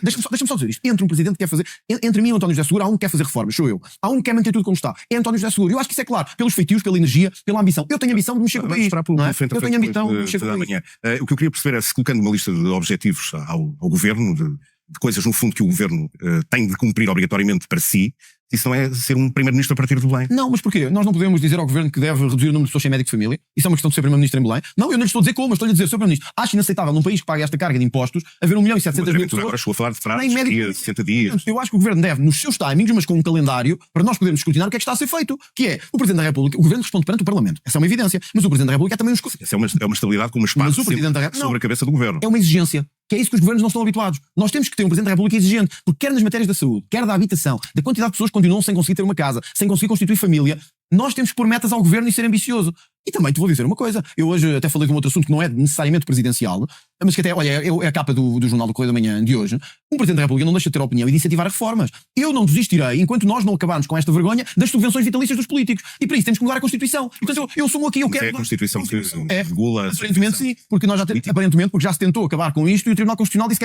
deixa-me só dizer isto. Entre um Presidente que quer fazer, entre mim e o António José Seguro, há um que quer fazer reformas, sou eu. Há um que quer manter tudo como está. É António José Seguro. Eu acho que isso é claro. Pelos feitios, pela energia, pela ambição. Eu tenho ambição de mexer com o país. Eu tenho ambição de mexer com o país. O que eu queria perceber é se colocando uma lista de objetivos ao governo, de coisas no fundo que o governo tem de cumprir obrigatoriamente para si, isso não é ser um primeiro-ministro a partir do Belém? Não, mas porquê? Nós não podemos dizer ao governo que deve reduzir o número de pessoas sem médico de família? Isso é uma questão de ser primeiro-ministro em Belém? Não, eu não lhe estou a dizer como, mas estou-lhe a dizer, Sr. Primeiro-Ministro, acho inaceitável num país que paga esta carga de impostos haver 1.700.000 pessoas. Agora estou a falar de frases de 60 dias. Eu acho que o governo deve, nos seus timings, mas com um calendário, para nós podermos escrutinar o que é que está a ser feito. Que é, o Presidente da República, o governo responde perante o Parlamento. Essa é uma evidência. Mas o Presidente da República é também um escudo. Essa é uma estabilidade com uma espada sobre a cabeça do governo. É uma exigência. Que é isso que os governos não estão habituados. Nós temos que ter um Presidente da República exigente, porque quer nas matérias da saúde, quer da habitação, da quantidade de pessoas que continuam sem conseguir ter uma casa, sem conseguir constituir família, nós temos que pôr metas ao governo e ser ambicioso. E também te vou dizer uma coisa, eu hoje até falei de um outro assunto que não é necessariamente presidencial, mas que até, olha, é a capa do Jornal do Correio da Manhã de hoje. Um Presidente da República não deixa de ter opinião e de incentivar reformas. Eu não desistirei, enquanto nós não acabarmos com esta vergonha, das subvenções vitalícias dos políticos. E para isso temos que mudar a Constituição. Portanto, eu sou aqui, eu quero... É a Constituição que regula... Aparentemente sim, porque nós aparentemente porque já se tentou acabar com isto e o Tribunal Constitucional disse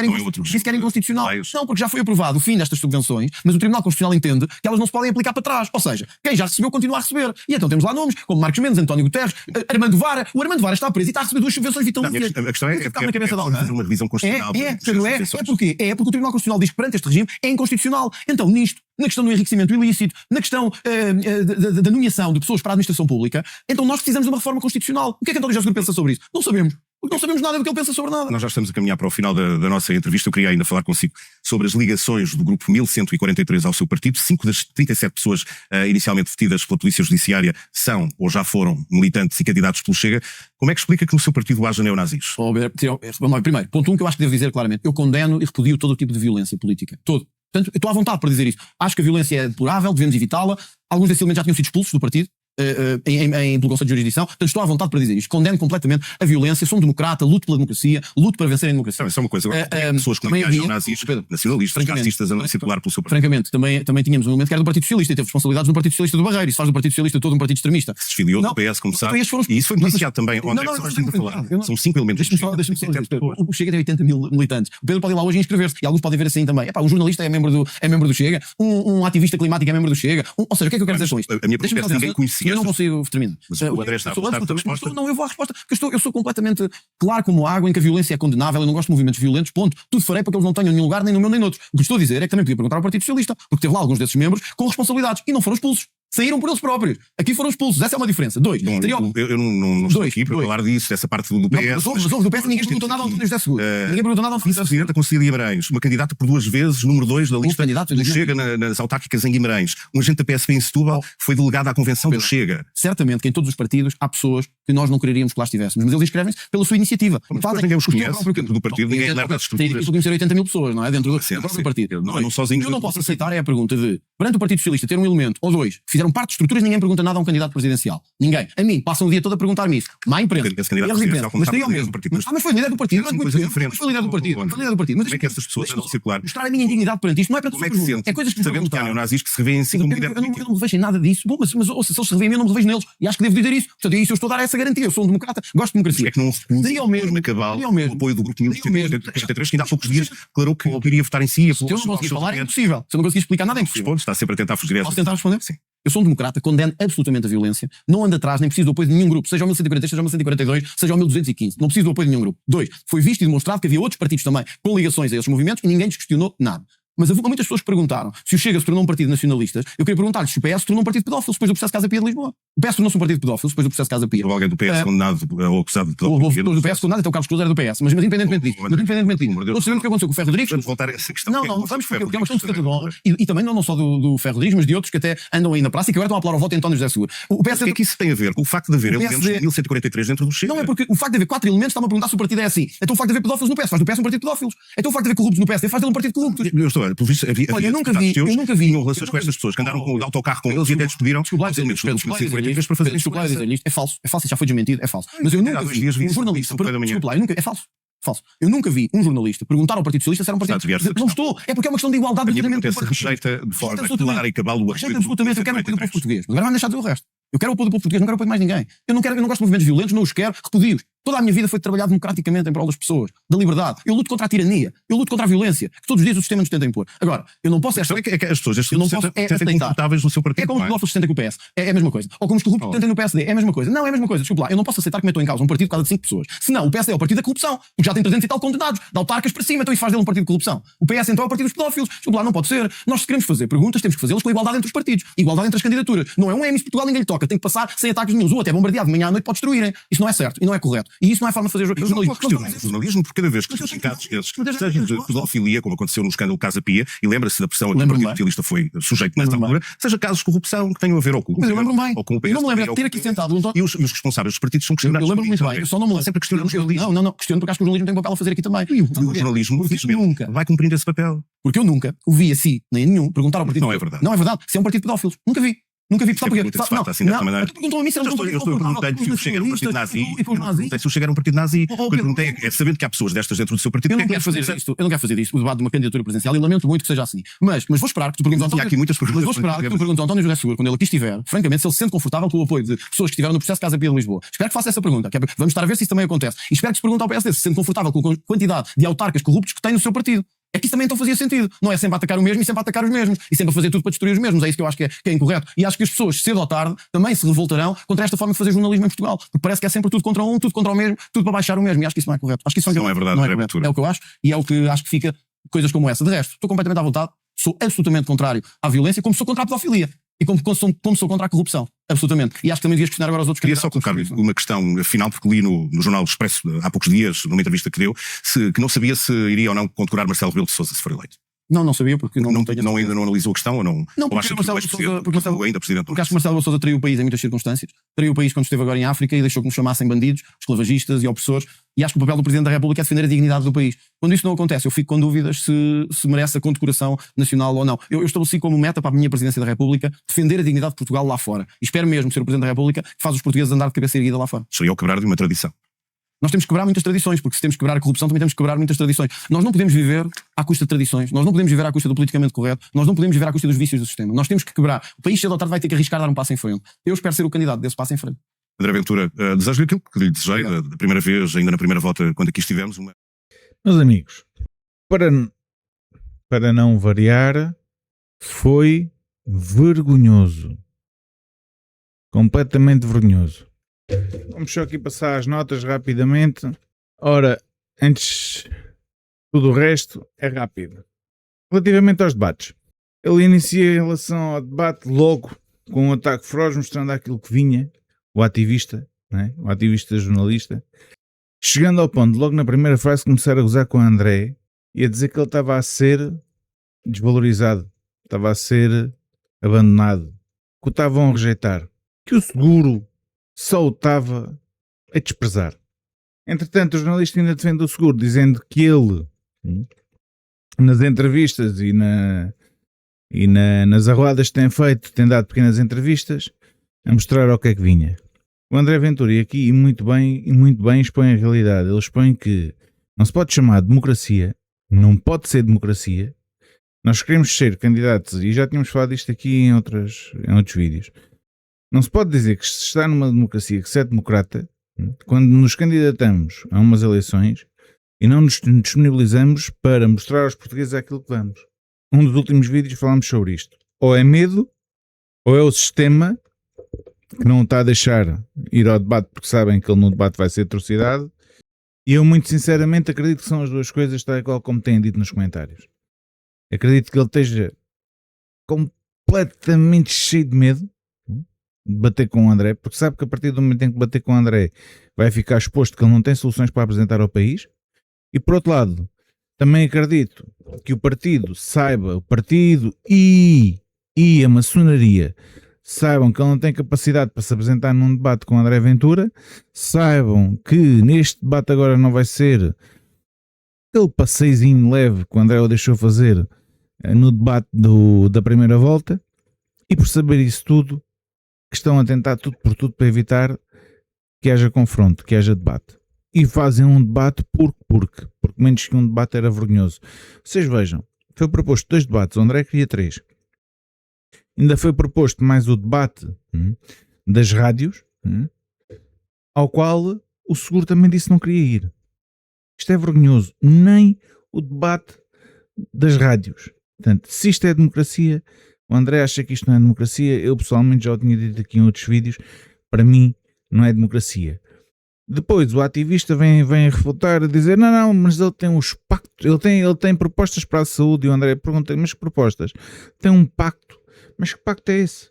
que era inconstitucional. Não, porque já foi aprovado o fim destas subvenções, mas o Tribunal Constitucional entende que elas não se podem aplicar para trás. Ou seja, quem já recebeu continua a receber. E então temos lá nomes como Marcos Mendes, António Guterres, Armando Vara. O Armando Vara está preso e está a receber 2 subvenções vitalícias. A questão é fazer uma revisão constitucional. Porque o Tribunal Constitucional diz que perante este regime é inconstitucional. Então, nisto, na questão do enriquecimento ilícito, na questão da nomeação de pessoas para a administração pública, então nós precisamos de uma reforma constitucional. O que é que António José Seguro pensa sobre isso? Não sabemos. Porque não sabemos nada do que ele pensa sobre nada. Nós já estamos a caminhar para o final da nossa entrevista. Eu queria ainda falar consigo sobre as ligações do grupo 1143 ao seu partido. 5 das 37 pessoas inicialmente detidas pela Polícia Judiciária são ou já foram militantes e candidatos pelo Chega. Como é que explica que no seu partido haja neonazis? Primeiro, ponto 1 que eu acho que devo dizer claramente. Eu condeno e repudio todo o tipo de violência política. Todo. Portanto, eu estou à vontade para dizer isso. Acho que a violência é deplorável, devemos evitá-la. Alguns desses elementos já tinham sido expulsos do partido. Pelo Conselho de Jurisdição, portanto estou à vontade para dizer isto, condeno completamente a violência, sou um democrata, luto pela democracia, luto para vencer a democracia. Isso é uma coisa, pessoas como neonazis, nacionalistas, racistas a circular pelo seu partido. Francamente, também tínhamos um momento que era do Partido Socialista e teve responsabilidades no Partido Socialista do Barreiro, isso faz do Partido Socialista todo um partido extremista. Se desfiliou do PS, como sabe, e isso foi beneficiado também. São 5 elementos. Deixa-me só dizer, o Chega tem 80 mil militantes, o Pedro pode ir lá hoje inscrever-se, e alguns podem ver assim também. Um jornalista é membro do Chega, um ativista climático é membro do Chega, ou seja, o que é que eu quero dizer com isto? A minha pergunta é ninguém conhecia. Eu não consigo terminar. Mas o André está a resposta. Não, eu vou à resposta, porque eu sou completamente claro como água em que a violência é condenável, eu não gosto de movimentos violentos, ponto. Tudo farei para que eles não tenham nenhum lugar, nem no meu nem no outro. O que estou a dizer é que também podia perguntar ao Partido Socialista, porque teve lá alguns desses membros com responsabilidades e não foram expulsos. Saíram por eles próprios. Aqui foram expulsos. Essa é uma diferença. 2. Eu não estou aqui para falar disso, dessa parte do PS. Mas do PS ninguém perguntou nada ao António José Seguro. Ninguém perguntou nada ao António José Seguro. Vice-Presidente da Conselhia de Guimarães, uma candidata por 2 vezes, número 2 da lista do Chega nas autárquicas em Guimarães. Um agente da PSP em Setúbal foi delegado à convenção do Chega. Certamente que em todos os partidos há pessoas que nós não quereríamos que lá estivéssemos, mas eles inscrevem-se pela sua iniciativa. Ninguém os conhece dentro do partido, ninguém é das estruturas. Tem que conhecer 80 mil pessoas, não é? Dentro do próprio partido. Não sozinho. Eu não posso aceitar a pergunta de, perante o Partido Socialista, ter um elemento ou 2 que fizeram parte de estruturas, ninguém pergunta nada a um candidato presidencial. Ninguém. A mim, passam o dia todo a perguntar-me isso. Má imprensa. Mas tem ao mesmo. Mas foi líder do partido. Mas foi líder do partido. Mas como é que essas pessoas andam a circular? Mostrar a minha indignidade perante isto não é para como é que se sente? É coisas que sabendo que há neonazis que se revêem assim como líder político. Eu não me vejo em nada disso. Bom, mas ouça, se eles se revêem, eu não me vejo neles. E acho que devo dizer isso. Portanto, é isso, eu estou a dar essa garantia. Eu sou um democrata, gosto de democracia. É que não recusa seria o mesmo na cabal o apoio do grupo 1143, que ainda há poucos dias declarou que iria votar em si. Se eu não conseguir falar, é impossível. Se eu não conseguir explicar nada, é impossível. Está sempre a tentar fugir essa. Posso tentar responder? Sim. Eu sou um democrata, condeno absolutamente a violência, não ando atrás, nem preciso do apoio de nenhum grupo, seja o 1143, seja o 1142, seja o 1215, não preciso do apoio de nenhum grupo. 2. Foi visto e demonstrado que havia outros partidos também com ligações a esses movimentos e ninguém lhes questionou nada. Mas muitas pessoas perguntaram se o Chega se tornou um partido nacionalistas. Eu queria perguntar-lhes se o PS se tornou um partido de pedófilos depois do processo Casa Pia de Lisboa. O PS tornou-se um partido de pedófilos depois do processo Casa Pia. Houve alguém do PS condenado ou acusado de pedófilo? Houve do PS condenado, até o Carlos Cruz era do PS. Mas independentemente disso, todos sabemos o que aconteceu com o Ferro Rodrigues. Vamos voltar a essa questão. Não, vamos porque é uma questão de defesa de honra. E também não só do Ferro Rodrigues, mas de outros que até andam aí na praça e que agora estão a apelar ao voto de António José Seguro. O que é que isso tem a ver com o facto de haver elementos de 1143 dentro do Chega? Não é porque o facto de haver 4 elementos está-me a perguntar se o partido é assim. Então o facto de haver pedófilos no PS faz do PS um partido de pedófilos. Então o facto de haver corruptos no PSD faz dele um partido de corruptos. Eu estou a ver, pelo visto, eu nunca vi relações com estas pessoas que andaram com o autocarro com eles e até despediram os elementos do 1143 para fazer isto. É falso, já foi desmentido, é falso. Mas eu nunca vi um jornalista, eu nunca vi um jornalista perguntar ao Partido Socialista se era um partido. Não estou, é porque é uma questão de igualdade de tratamento. Rejeita de forma clara e cabal o rejeita absolutamente, eu quero o apoio do povo português. Agora vai deixar de dizer o resto. Eu quero o apoio do povo português, não quero o apoio de mais ninguém. Eu não gosto de movimentos violentos, não os quero, repudio-os. Toda a minha vida foi trabalhar democraticamente em prol das pessoas, da liberdade. Eu luto contra a tirania, eu luto contra a violência, que todos os dias o sistema nos tenta impor. Agora, eu não posso... É que as pessoas sentem confortáveis no seu partido. É como os pedófilos se sentem com o PS, é a mesma coisa. Ou como os corruptos tentem no PSD, é a mesma coisa. Não, é a mesma coisa, desculpa lá, eu não posso aceitar que metam em causa um partido por causa de 5 pessoas. Senão, o PSD é o partido da corrupção, porque já tem 300 e tal condenados, de autarcas para cima, então isso faz dele um partido de corrupção. O PS então é o partido dos pedófilos. Desculpa lá, não pode ser. Nós se queremos fazer perguntas, temos que fazê-las com igualdade entre os partidos, igualdade entre as candidaturas. Não é um Miss Portugal, ninguém lhe toca, tem que passar sem ataques nenhum, ou até bombardeado de manhã à noite para destruírem. Isso não é certo e não é correto. E isso não é forma de fazer jornalismo, porque cada vez que os sindicatos sejam de pedofilia, como aconteceu no escândalo Casa Pia, e lembra-se da pressão a que o Partido Socialista foi sujeito nessa altura, seja casos de corrupção que tenham a ver ou com o mas eu lembro-me bem. ou com o PS. Eu não me lembro de ter aqui sentado e os responsáveis dos partidos são questionados. Eu lembro-me muito bem. Eu só não me lembro. Sempre questionam o jornalismo. Não, questiono porque acho que o jornalismo tem um papel a fazer aqui também. E o jornalismo, nunca vai cumprir esse papel. Porque eu nunca o vi assim, nem nenhum, perguntar ao partido. Não é verdade. Não é verdade. Se é um partido de pedófilos. Nunca vi. Nunca vi, sabe porquê? Pergunta-se, de facto, assim, dessa maneira. Tu perguntou a mim se Eu estou a perguntar se o Chega era um partido nazi. Se o Chega era um partido nazi, Oh, eu perguntei, é sabendo que há pessoas destas dentro do seu partido. Eu não quero fazer isto, o debate de uma candidatura presidencial, e lamento muito que seja assim. Mas vou esperar que tu perguntes ao Há aqui muitas perguntas. Mas vou esperar que tu perguntes ao António José Seguro, quando ele aqui estiver, francamente, se ele se sente confortável com o apoio de pessoas que estiveram no processo de Casa Pia de Lisboa. Espero que faça essa pergunta, que é, vamos estar a ver se isso também acontece. E espero que se pergunte ao PSD se sente confortável com a quantidade de autarcas corruptos que tem no seu partido. É que isso também então fazia sentido. Não é sempre a atacar o mesmo e sempre a atacar os mesmos. E sempre a fazer tudo para destruir os mesmos. É isso que eu acho que é incorreto. E acho que as pessoas, cedo ou tarde, também se revoltarão contra esta forma de fazer jornalismo em Portugal. Porque parece que é sempre tudo contra um, tudo contra o mesmo, tudo para baixar o mesmo. E acho que isso não é correto. Acho que isso não é verdade, não é correto. É o que eu acho. E é o que acho que fica coisas como essa. De resto, estou completamente à vontade. Sou absolutamente contrário à violência, como sou contra a pedofilia. E como sou contra a corrupção. Absolutamente. E acho que também devias questionar agora os outros. Queria só colocar uma questão final, porque li no Jornal Expresso há poucos dias, numa entrevista que deu, que não sabia se iria ou não condecorar Marcelo Rebelo de Sousa se for eleito. Não sabia, porque ainda não analisou a questão ou não? Não, ou acha que ainda presidente? Porque acho que Marcelo Sousa traiu o país em muitas circunstâncias. Traiu o país quando esteve agora em África e deixou que nos chamassem bandidos, esclavagistas e opressores. E acho que o papel do Presidente da República é defender a dignidade do país. Quando isso não acontece, eu fico com dúvidas se merece a condecoração nacional ou não. Eu estabeleci como meta para a minha Presidência da República defender a dignidade de Portugal lá fora. E espero mesmo ser o Presidente da República que faz os portugueses andar de cabeça erguida lá fora. Seria o quebrar de uma tradição. Nós temos que quebrar muitas tradições, porque se temos que quebrar a corrupção, também temos que quebrar muitas tradições. Nós não podemos viver à custa de tradições, nós não podemos viver à custa do politicamente correto, nós não podemos viver à custa dos vícios do sistema. Nós temos que quebrar. O país, cedo ou tarde, vai ter que arriscar dar um passo em frente. Eu espero ser o candidato desse passo em frente. André Ventura, desejo-lhe aquilo que lhe desejei da primeira vez, ainda na primeira volta, quando aqui estivemos. Meus amigos, para não variar, foi vergonhoso. Completamente vergonhoso. Vamos só aqui passar as notas rapidamente. Ora, antes tudo o resto é rápido. Relativamente aos debates, ele inicia em relação ao debate logo com um ataque feroz, mostrando aquilo que vinha, o ativista, né? O ativista jornalista, chegando ao ponto de logo na primeira frase começar a gozar com o André e a dizer que ele estava a ser desvalorizado, estava a ser abandonado, que o estavam a rejeitar, que o Seguro só o estava a desprezar. Entretanto, o jornalista ainda defende o Seguro, dizendo que ele, nas entrevistas e nas arruadas que tem feito, tem dado pequenas entrevistas a mostrar ao que é que vinha. O André Ventura, e aqui muito bem expõe a realidade. Ele expõe que não se pode chamar de democracia, não pode ser democracia. Nós queremos ser candidatos, e já tínhamos falado disto aqui em outros vídeos. Não se pode dizer que se está numa democracia, que se é democrata, quando nos candidatamos a umas eleições e não nos disponibilizamos para mostrar aos portugueses aquilo que vamos. Um dos últimos vídeos falámos sobre isto. Ou é medo, ou é o sistema que não está a deixar ir ao debate porque sabem que ele no debate vai ser atrocidade. E eu muito sinceramente acredito que são as duas coisas, tal e qual como têm dito nos comentários. Acredito que ele esteja completamente cheio de medo de bater com o André, porque sabe que a partir do momento em que bater com o André vai ficar exposto que ele não tem soluções para apresentar ao país. E por outro lado, também acredito que o partido e a maçonaria saibam que ele não tem capacidade para se apresentar num debate com o André Ventura, saibam que neste debate agora não vai ser aquele passeizinho leve que o André o deixou fazer no debate da primeira volta, e por saber isso tudo, que estão a tentar tudo por tudo para evitar que haja confronto, que haja debate. E fazem um debate porque menos que um debate era vergonhoso. Vocês vejam, foi proposto 2 debates, o André queria 3. Ainda foi proposto mais o debate das rádios, ao qual o Seguro também disse que não queria ir. Isto é vergonhoso. Nem o debate das rádios. Portanto, se isto é democracia, o André acha que isto não é democracia. Eu pessoalmente já o tinha dito aqui em outros vídeos. Para mim, não é democracia. Depois o ativista vem a refutar, a dizer não, mas ele tem uns pactos, ele tem propostas para a saúde. E o André pergunta, mas que propostas? Tem um pacto. Mas que pacto é esse?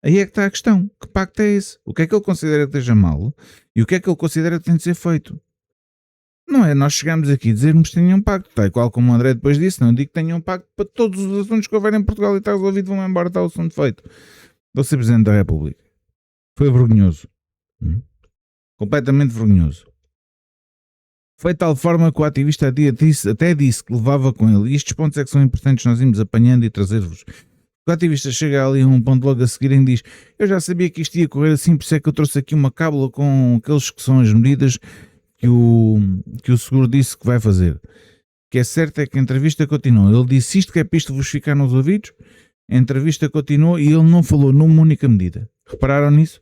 Aí é que está a questão. Que pacto é esse? O que é que ele considera que esteja mal e o que é que ele considera que tem de ser feito? Não é nós chegamos aqui a dizermos que tenham um pacto, tal qual como o André depois disse, não digo que tenham um pacto para todos os assuntos que houver em Portugal e está resolvido, vão embora, está o assunto feito. Vou ser Presidente da República. Foi vergonhoso. Completamente vergonhoso. Foi de tal forma que o ativista até disse que levava com ele. E estes pontos é que são importantes, nós irmos apanhando e trazer-vos O ativista chega ali a um ponto logo a seguir e diz: eu já sabia que isto ia correr assim, por isso é que eu trouxe aqui uma cábula com aqueles que são as medidas que o seguro disse que vai fazer. O que é certo é que a entrevista continua. Ele disse isto, que é para isto vos ficar nos ouvidos. A entrevista continuou e ele não falou numa única medida. Repararam nisso?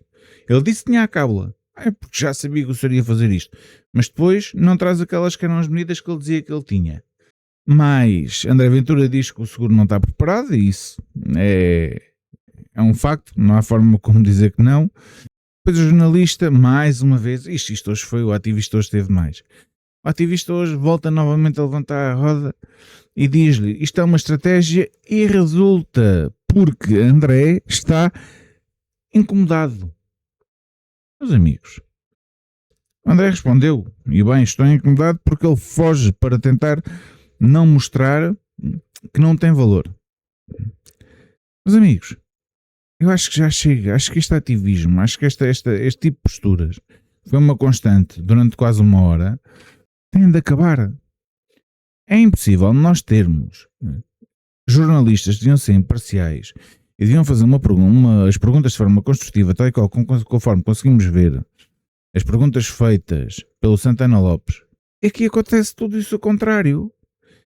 Ele disse que tinha a cábula. É porque já sabia que o senhor ia fazer isto. Mas depois não traz aquelas que eram as medidas que ele dizia que ele tinha. Mas André Ventura diz que o seguro não está preparado e isso é um facto. Não há forma como dizer que não. Depois o jornalista, mais uma vez, isto hoje foi, o ativista hoje teve mais. O ativista hoje volta novamente a levantar a roda e diz-lhe: isto é uma estratégia e resulta porque André está incomodado. Meus amigos, André respondeu, e bem, estou incomodado porque ele foge para tentar não mostrar que não tem valor. Meus amigos, eu acho que já chega, acho que este ativismo, acho que este tipo de posturas foi uma constante durante quase uma hora, tem de acabar. É impossível nós termos jornalistas que deviam ser imparciais e deviam fazer as perguntas de forma construtiva, tal e qual conforme conseguimos ver as perguntas feitas pelo Santana Lopes. Aqui acontece tudo isso ao contrário.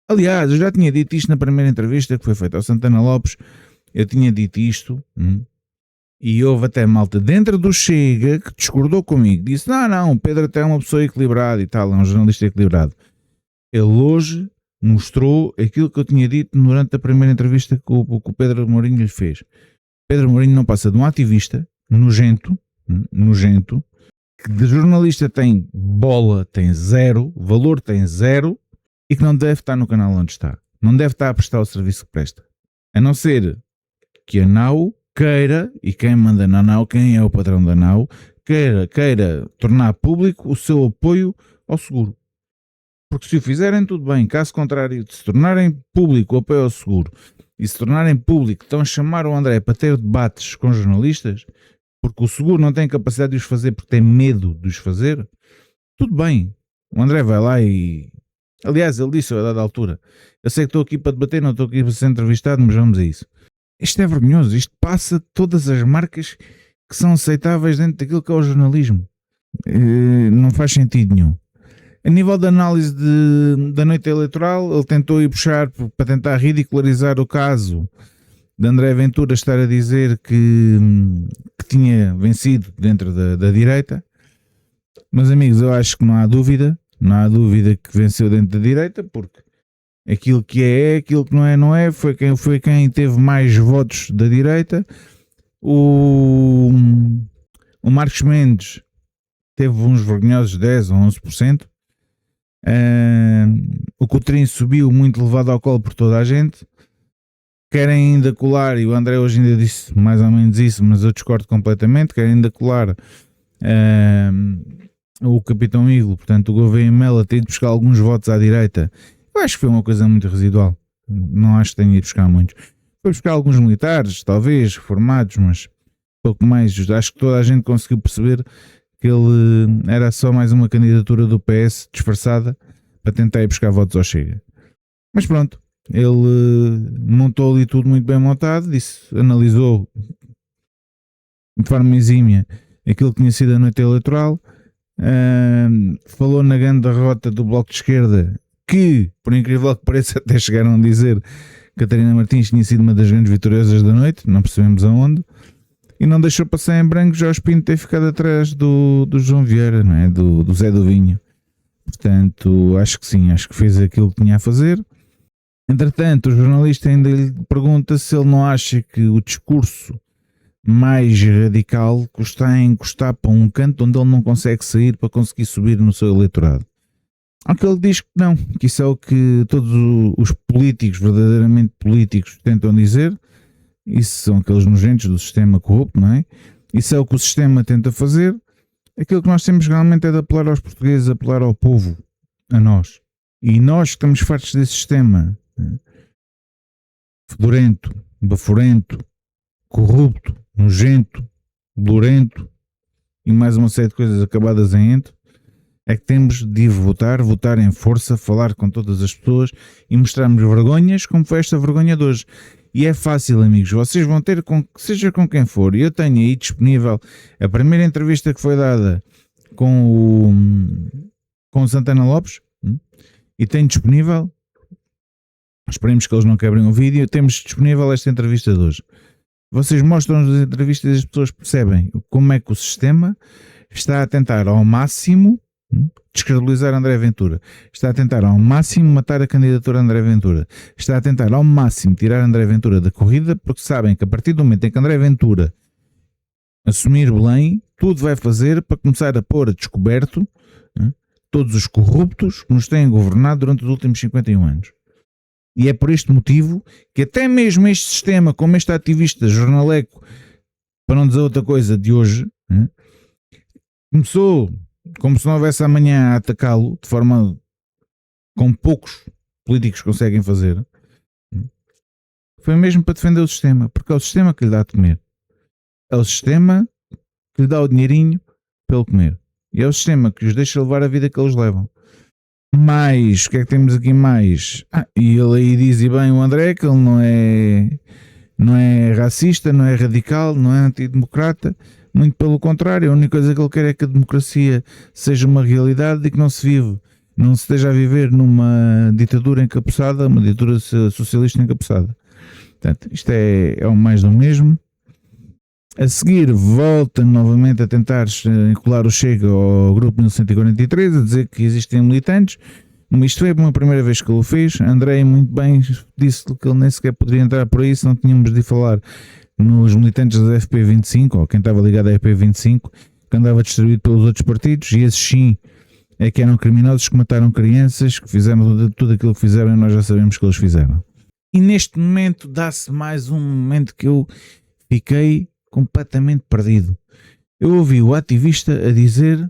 Aliás, eu já tinha dito isto na primeira entrevista que foi feita ao Santana Lopes. Eu tinha dito isto e houve até malta dentro do Chega que discordou comigo. Disse: não, o Pedro até é uma pessoa equilibrada e tal, é um jornalista equilibrado. Ele hoje mostrou aquilo que eu tinha dito durante a primeira entrevista que o Pedro Mourinho lhe fez. Pedro Mourinho não passa de um ativista nojento, que de jornalista tem bola, tem zero, valor tem zero, e que não deve estar no canal onde está. Não deve estar a prestar o serviço que presta. A não ser que a NAU queira, e quem manda na NAU, quem é o patrão da NAU, queira tornar público o seu apoio ao seguro. Porque se o fizerem, tudo bem. Caso contrário, de se tornarem público o apoio ao seguro e se tornarem público, estão a chamar o André para ter debates com jornalistas, porque o seguro não tem capacidade de os fazer porque tem medo de os fazer, tudo bem. O André vai lá e... Aliás, ele disse a dada altura: eu sei que estou aqui para debater, não estou aqui para ser entrevistado, mas vamos a isso. Isto é vergonhoso. Isto passa todas as marcas que são aceitáveis dentro daquilo que é o jornalismo. Não faz sentido nenhum. A nível de análise da noite eleitoral, ele tentou ir puxar para tentar ridicularizar o caso de André Ventura estar a dizer que tinha vencido dentro da direita. Meus amigos, eu acho que não há dúvida que venceu dentro da direita, porque aquilo que é, aquilo que não é, foi quem teve mais votos da direita. O Marcos Mendes teve uns vergonhosos 10 ou 11%. O Coutrinho subiu muito levado ao colo por toda a gente. Querem ainda colar, e o André hoje ainda disse mais ou menos isso, mas eu discordo completamente. Querem ainda colar o Capitão Iglo, portanto o Gouveia Melo, ter ido buscar alguns votos à direita. Eu acho que foi uma coisa muito residual, não acho que tenha ido buscar muitos. Foi buscar alguns militares, talvez reformados, mas pouco mais. Acho que toda a gente conseguiu perceber que ele era só mais uma candidatura do PS disfarçada para tentar ir buscar votos ao Chega. Mas pronto, ele montou ali tudo muito bem montado, analisou de forma exímia aquilo que tinha sido a noite eleitoral, falou na grande derrota do Bloco de Esquerda, que, por incrível que pareça, até chegaram a dizer que Catarina Martins tinha sido uma das grandes vitoriosas da noite, não percebemos aonde. E não deixou passar em branco Jorge Pinto ter ficado atrás do João Vieira, não é? do Zé do Vinho. Portanto, acho que sim, acho que fez aquilo que tinha a fazer. Entretanto, o jornalista ainda lhe pergunta se ele não acha que o discurso mais radical está a encostar para um canto onde ele não consegue sair para conseguir subir no seu eleitorado. Aunque ele diz que não, que isso é o que todos os políticos, verdadeiramente políticos, tentam dizer. Isso são aqueles nojentos do sistema corrupto, não é? Isso é o que o sistema tenta fazer. Aquilo que nós temos realmente é de apelar aos portugueses, apelar ao povo, a nós. E nós que estamos fartos desse sistema fedorento, baforento, corrupto, nojento, bolorento e mais uma série de coisas acabadas em ento, é que temos de ir votar em força, falar com todas as pessoas e mostrarmos vergonhas como foi esta vergonha de hoje. E é fácil, amigos, vocês vão ter, seja com quem for, eu tenho aí disponível a primeira entrevista que foi dada com o Santana Lopes, e tenho disponível, esperemos que eles não quebrem o vídeo, temos disponível esta entrevista de hoje. Vocês mostram as entrevistas e as pessoas percebem como é que o sistema está a tentar ao máximo descredibilizar André Ventura, está a tentar ao máximo matar a candidatura de André Ventura, está a tentar ao máximo tirar André Ventura da corrida, porque sabem que a partir do momento em que André Ventura assumir Belém, tudo vai fazer para começar a pôr a descoberto todos os corruptos que nos têm governado durante os últimos 51 anos. E é por este motivo que até mesmo este sistema, como este ativista jornaleco, para não dizer outra coisa, de hoje, começou como se não houvesse amanhã a atacá-lo, de forma como poucos políticos conseguem fazer, foi mesmo para defender o sistema, porque é o sistema que lhe dá a comer. É o sistema que lhe dá o dinheirinho para ele comer. E é o sistema que os deixa levar a vida que eles levam. Mas, o que é que temos aqui mais? E ele aí diz, e bem, o André, que ele não é racista, não é radical, não é antidemocrata, muito pelo contrário, a única coisa que ele quer é que a democracia seja uma realidade e que não se esteja a viver numa ditadura encapuçada, uma ditadura socialista encapuçada. Portanto, isto é o mais do mesmo. A seguir, volta novamente a tentar colar o Chega ao grupo 1143, a dizer que existem militantes. Isto foi a primeira vez que ele o fez. André muito bem disse que ele nem sequer poderia entrar por aí se não tínhamos de falar nos militantes da FP25, ou quem estava ligado à FP25, que andava distribuído pelos outros partidos, e esses sim é que eram criminosos, que mataram crianças, que fizeram tudo aquilo que fizeram, e nós já sabemos que eles fizeram. E neste momento dá-se mais um momento que eu fiquei completamente perdido. Eu ouvi o ativista a dizer,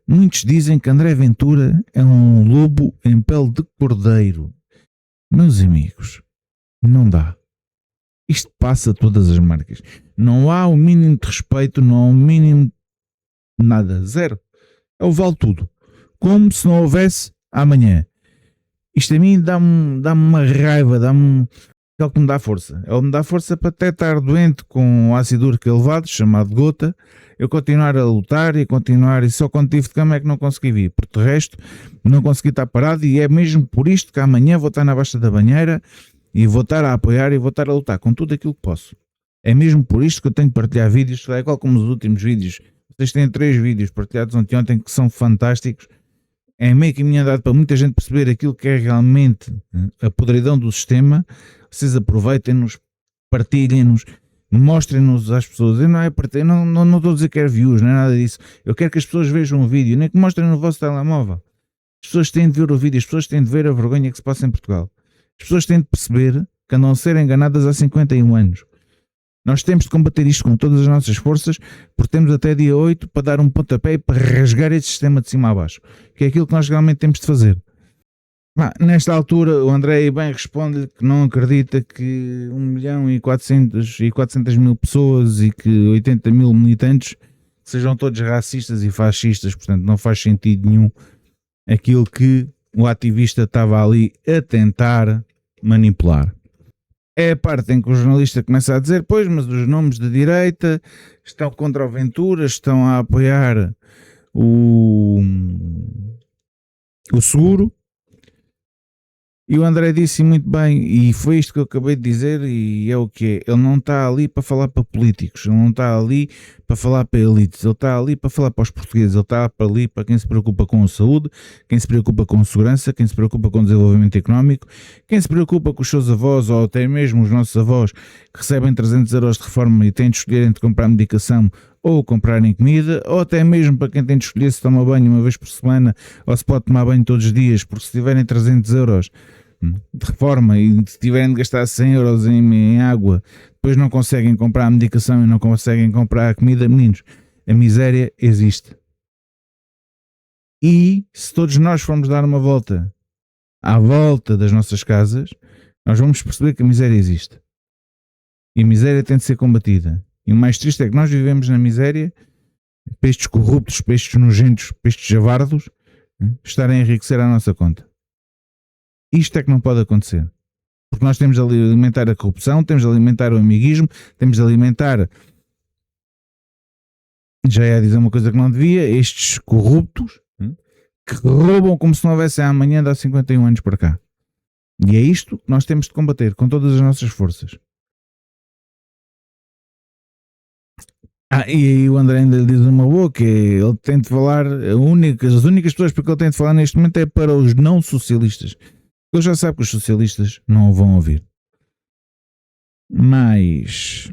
muitos dizem que André Ventura é um lobo em pele de cordeiro. Meus amigos, não dá. Isto passa todas as marcas. Não há o mínimo de respeito, não há o mínimo de nada. Zero. É o vale tudo. Como se não houvesse amanhã. Isto a mim dá-me uma raiva, é o que me dá força. É o que me dá força para até estar doente com o ácido úrico elevado, chamado gota, eu continuar a lutar e só quando tive de cama é que não consegui vir. Porque de resto, não consegui estar parado, e é mesmo por isto que amanhã vou estar na baixa da banheira e vou estar a apoiar e vou estar a lutar com tudo aquilo que posso. É mesmo por isto que eu tenho de partilhar vídeos, é igual como os últimos vídeos. Vocês têm 3 vídeos partilhados ontem que são fantásticos. É meio caminho andado para muita gente perceber aquilo que é realmente a podridão do sistema. Vocês aproveitem-nos, partilhem-nos, mostrem-nos às pessoas. Eu não estou a dizer que quero views, não é nada disso. Eu quero que as pessoas vejam o vídeo, nem que mostrem no vosso telemóvel. As pessoas têm de ver o vídeo, as pessoas têm de ver a vergonha que se passa em Portugal. As pessoas têm de perceber que andam a ser enganadas há 51 anos. Nós temos de combater isto com todas as nossas forças, porque temos até dia 8 para dar um pontapé e para rasgar este sistema de cima a baixo, que é aquilo que nós realmente temos de fazer. Nesta altura, o André bem responde-lhe que não acredita que 1.400.000 pessoas e que 80.000 militantes sejam todos racistas e fascistas, portanto não faz sentido nenhum aquilo que o ativista estava ali a tentar manipular. É a parte em que o jornalista começa a dizer, pois, mas os nomes de direita estão contra o Ventura, estão a apoiar o seguro. E o André disse muito bem, e foi isto que eu acabei de dizer, e é o que é. Ele não está ali para falar para políticos, ele não está ali para falar para elites, ele está ali para falar para os portugueses, ele está ali para quem se preocupa com a saúde, quem se preocupa com a segurança, quem se preocupa com o desenvolvimento económico, quem se preocupa com os seus avós, ou até mesmo os nossos avós, que recebem 300 euros de reforma e têm de escolher entre comprar medicação ou comprarem comida, ou até mesmo para quem tem de escolher se toma banho uma vez por semana ou se pode tomar banho todos os dias, porque se tiverem 300 euros de reforma e se tiverem de gastar 100 euros em água, depois não conseguem comprar a medicação e não conseguem comprar a comida. Meninos, a miséria existe. E se todos nós formos dar uma volta à volta das nossas casas, nós vamos perceber que a miséria existe. E a miséria tem de ser combatida. E o mais triste é que nós vivemos na miséria para estes corruptos, para estes nojentos, para estes javardos estarem a enriquecer à nossa conta. Isto é que não pode acontecer. Porque nós temos de alimentar a corrupção, temos de alimentar o amiguismo, temos de alimentar, já ia dizer uma coisa que não devia, estes corruptos que roubam como se não houvesse amanhã de há 51 anos para cá. E é isto que nós temos de combater com todas as nossas forças. E aí o André ainda lhe diz uma boa, que ele tem de falar, as únicas pessoas para que ele tem de falar neste momento é para os não socialistas. Ele já sabe que os socialistas não o vão ouvir. Mas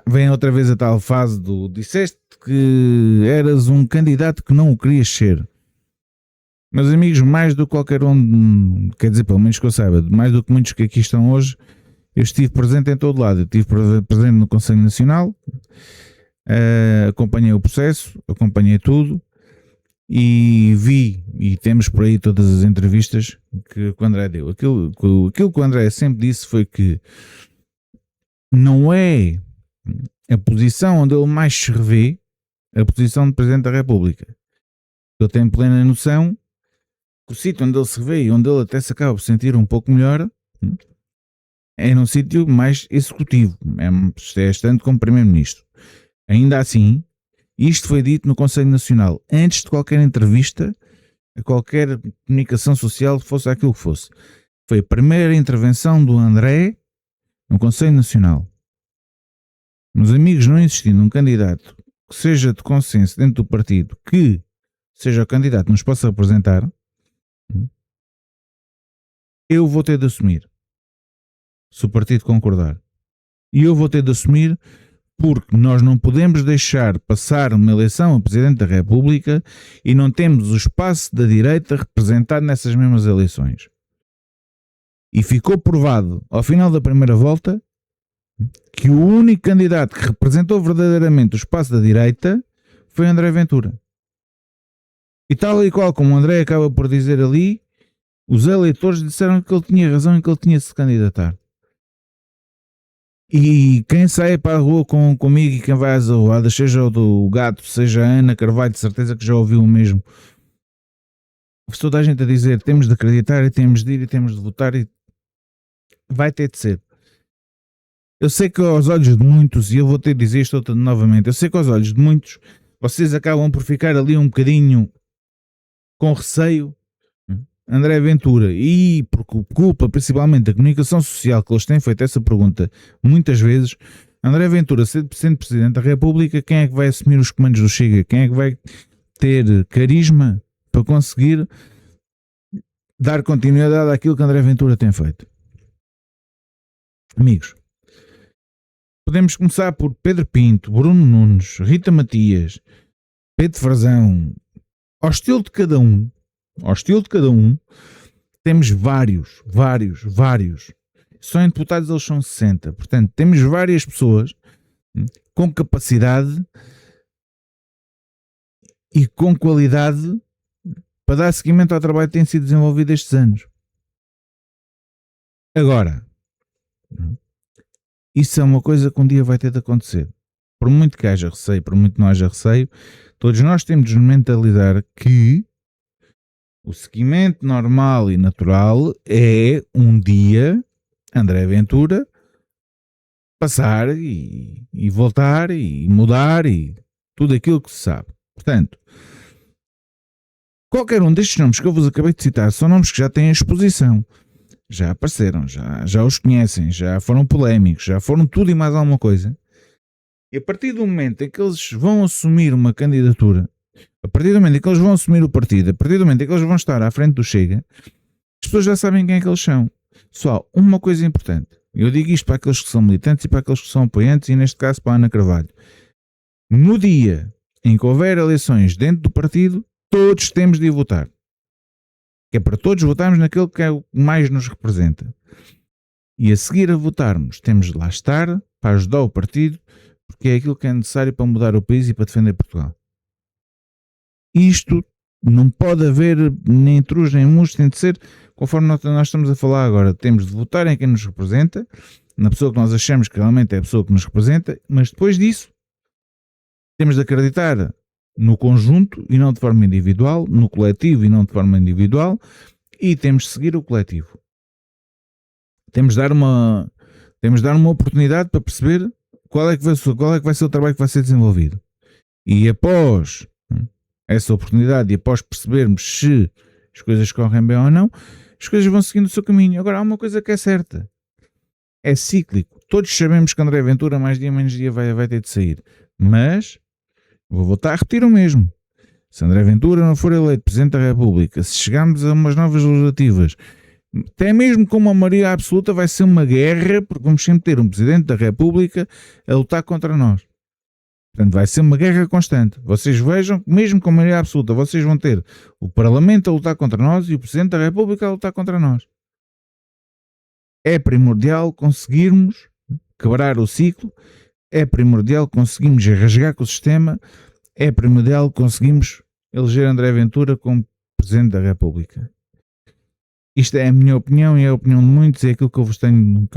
vem outra vez a tal fase do disseste que eras um candidato que não o querias ser. Meus amigos, mais do que qualquer um, quer dizer, pelo menos que eu saiba, mais do que muitos que aqui estão hoje, eu estive presente em todo lado. Eu estive presente no Conselho Nacional, acompanhei o processo, acompanhei tudo e vi, e temos por aí todas as entrevistas que o André deu. Aquilo que o André sempre disse foi que não é a posição onde ele mais se revê a posição de Presidente da República. Ele tem plena noção que o sítio onde ele se revê e onde ele até se acaba por sentir um pouco melhor é num sítio mais executivo, é estando como Primeiro-Ministro. Ainda assim, isto foi dito no Conselho Nacional, antes de qualquer entrevista, a qualquer comunicação social, fosse aquilo que fosse. Foi a primeira intervenção do André no Conselho Nacional. Meus amigos, não existindo um candidato que seja de consenso dentro do partido, que seja o candidato que nos possa representar, eu vou ter de assumir, se o partido concordar. E eu vou ter de assumir porque nós não podemos deixar passar uma eleição a Presidente da República e não temos o espaço da direita representado nessas mesmas eleições. E ficou provado, ao final da primeira volta, que o único candidato que representou verdadeiramente o espaço da direita foi André Ventura. E tal e qual como o André acaba por dizer ali, os eleitores disseram que ele tinha razão e que ele tinha de se candidatar. E quem sai para a rua comigo e quem vai às arruadas, seja o do Gato, seja a Ana Carvalho, de certeza que já ouviu o mesmo. Toda a gente a dizer, temos de acreditar e temos de ir e temos de votar e vai ter de ser. Eu sei que aos olhos de muitos, e eu vou ter de dizer isto novamente, eu sei que aos olhos de muitos, vocês acabam por ficar ali um bocadinho com receio, André Ventura, e por culpa principalmente da comunicação social que eles têm feito essa pergunta muitas vezes, André Ventura sendo Presidente da República, quem é que vai assumir os comandos do Chega? Quem é que vai ter carisma para conseguir dar continuidade àquilo que André Ventura tem feito? Amigos, podemos começar por Pedro Pinto, Bruno Nunes, Rita Matias, Pedro Frazão, ao estilo de cada um, temos vários. Só em deputados eles são 60. Portanto, temos várias pessoas com capacidade e com qualidade para dar seguimento ao trabalho que tem sido desenvolvido estes anos. Agora, isso é uma coisa que um dia vai ter de acontecer. Por muito que haja receio, por muito que não haja receio, todos nós temos de mentalizar que o seguimento normal e natural é um dia André Ventura passar e voltar e mudar e tudo aquilo que se sabe. Portanto, qualquer um destes nomes que eu vos acabei de citar são nomes que já têm exposição, já apareceram, já os conhecem, já foram polémicos, já foram tudo e mais alguma coisa. E a partir do momento em que eles vão assumir uma candidatura, a partir do momento em que eles vão assumir o partido, a partir do momento em que eles vão estar à frente do Chega, as pessoas já sabem quem é que eles são. Só uma coisa importante, eu digo isto para aqueles que são militantes e para aqueles que são apoiantes, e neste caso para a Ana Carvalho. No dia em que houver eleições dentro do partido, todos temos de ir votar. Que é para todos votarmos naquele que é o que mais nos representa. E a seguir a votarmos, temos de lá estar para ajudar o partido, porque é aquilo que é necessário para mudar o país e para defender Portugal. Isto não pode haver nem intrusos nem muros, tem de ser conforme nós estamos a falar agora. Temos de votar em quem nos representa, na pessoa que nós achamos que realmente é a pessoa que nos representa, mas depois disso temos de acreditar no conjunto e não de forma individual, no coletivo e não de forma individual, e temos de seguir o coletivo. Temos de dar uma oportunidade para perceber qual é que vai ser o trabalho que vai ser desenvolvido. E após essa oportunidade e após percebermos se as coisas correm bem ou não, as coisas vão seguindo o seu caminho. Agora, há uma coisa que é certa. É cíclico. Todos sabemos que André Ventura mais dia menos dia vai ter de sair. Mas, vou voltar a repetir o mesmo. Se André Ventura não for eleito Presidente da República, se chegarmos a umas novas legislativas, até mesmo com uma maioria absoluta, vai ser uma guerra, porque vamos sempre ter um Presidente da República a lutar contra nós. Portanto, vai ser uma guerra constante. Vocês vejam, mesmo com maioria absoluta, vocês vão ter o Parlamento a lutar contra nós e o Presidente da República a lutar contra nós. É primordial conseguirmos quebrar o ciclo, é primordial conseguirmos rasgar com o sistema, é primordial conseguirmos eleger André Ventura como Presidente da República. Isto é a minha opinião e é a opinião de muitos e é aquilo que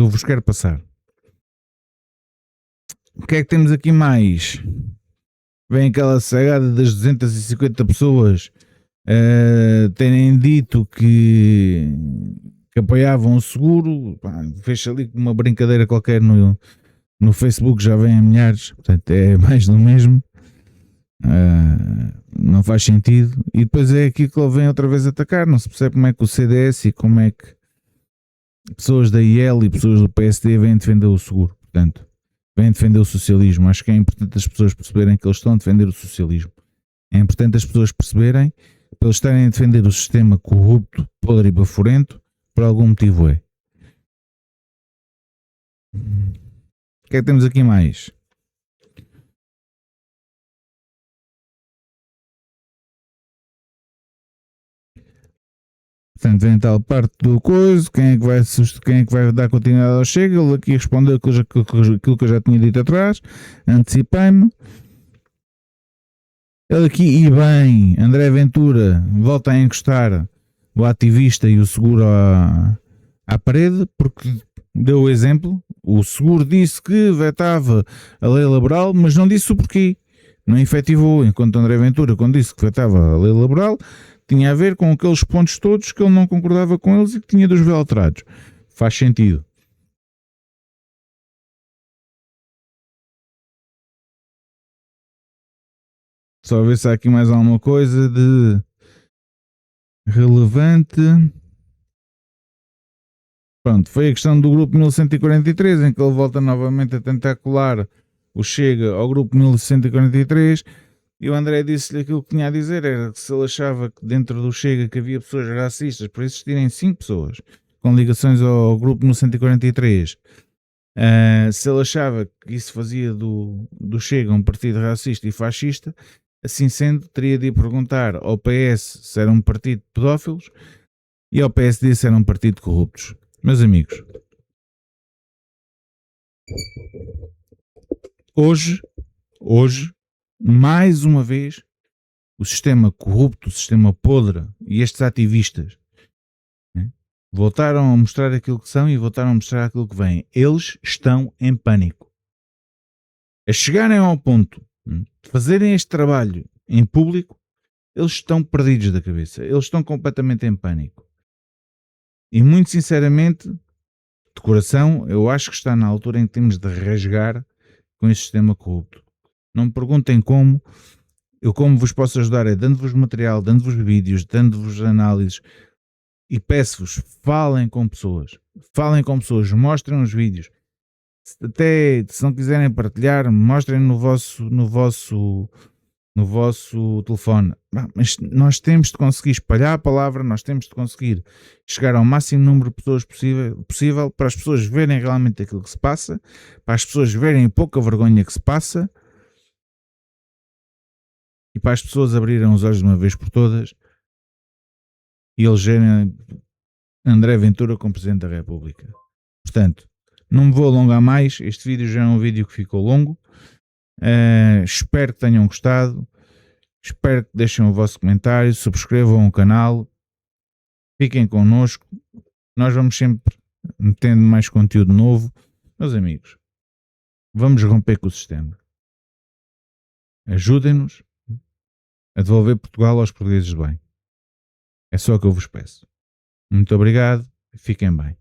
eu vos quero passar. O que é que temos aqui mais? Vem aquela sagada das 250 pessoas terem dito que apoiavam o seguro. Fez ali uma brincadeira qualquer no Facebook, já vem a milhares, portanto é mais do mesmo. Não faz sentido. E depois é aqui que ele vem outra vez atacar. Não se percebe como é que o CDS e como é que pessoas da IEL e pessoas do PSD vêm defender o seguro. Portanto, vêm defender o socialismo. Acho que é importante as pessoas perceberem que eles estão a defender o socialismo. É importante as pessoas perceberem que eles estarem a defender o sistema corrupto, podre e baforento, por algum motivo é. O que é que temos aqui mais? Portanto, vem tal parte do coisa, quem é que vai dar continuidade ao Chega? Ele aqui respondeu aquilo que eu já tinha dito atrás, antecipei-me. Ele aqui, e bem, André Ventura volta a encostar o ativista e o seguro à parede, porque deu o exemplo. O seguro disse que vetava a lei laboral, mas não disse o porquê. Não efetivou, enquanto André Ventura, quando disse que vetava a lei laboral, tinha a ver com aqueles pontos todos que ele não concordava com eles e que tinha dos ver alterados. Faz sentido. Só ver se há aqui mais alguma coisa de relevante. Pronto, foi a questão do grupo 1143, em que ele volta novamente a tentar colar o Chega ao grupo 1143. E o André disse-lhe aquilo que tinha a dizer, era que se ele achava que dentro do Chega que havia pessoas racistas, por existirem 5 pessoas com ligações ao grupo 1143, se ele achava que isso fazia do Chega um partido racista e fascista, assim sendo, teria de ir perguntar ao PS se era um partido de pedófilos e ao PSD se era um partido de corruptos. Meus amigos, hoje, mais uma vez, o sistema corrupto, o sistema podre e estes ativistas, né, voltaram a mostrar aquilo que são e voltaram a mostrar aquilo que vêm. Eles estão em pânico. A chegarem ao ponto de fazerem este trabalho em público, eles estão perdidos da cabeça. Eles estão completamente em pânico. E muito sinceramente, de coração, eu acho que está na altura em que temos de rasgar com este sistema corrupto. Não me perguntem como. Eu como vos posso ajudar é dando-vos material, dando-vos vídeos, dando-vos análises e peço-vos, falem com pessoas, mostrem os vídeos. Até se não quiserem partilhar, mostrem no vosso telefone. Mas nós temos de conseguir espalhar a palavra, nós temos de conseguir chegar ao máximo número de pessoas possível para as pessoas verem realmente aquilo que se passa, para as pessoas verem a pouca vergonha que se passa e para as pessoas abrirem os olhos de uma vez por todas e elegerem André Ventura como Presidente da República. Portanto, não me vou alongar mais, este vídeo já é um vídeo que ficou longo. Espero que tenham gostado, espero que deixem o vosso comentário, subscrevam o canal, fiquem connosco, nós vamos sempre metendo mais conteúdo novo. Meus amigos, vamos romper com o sistema, ajudem-nos a devolver Portugal aos portugueses de bem. É só o que eu vos peço. Muito obrigado, fiquem bem.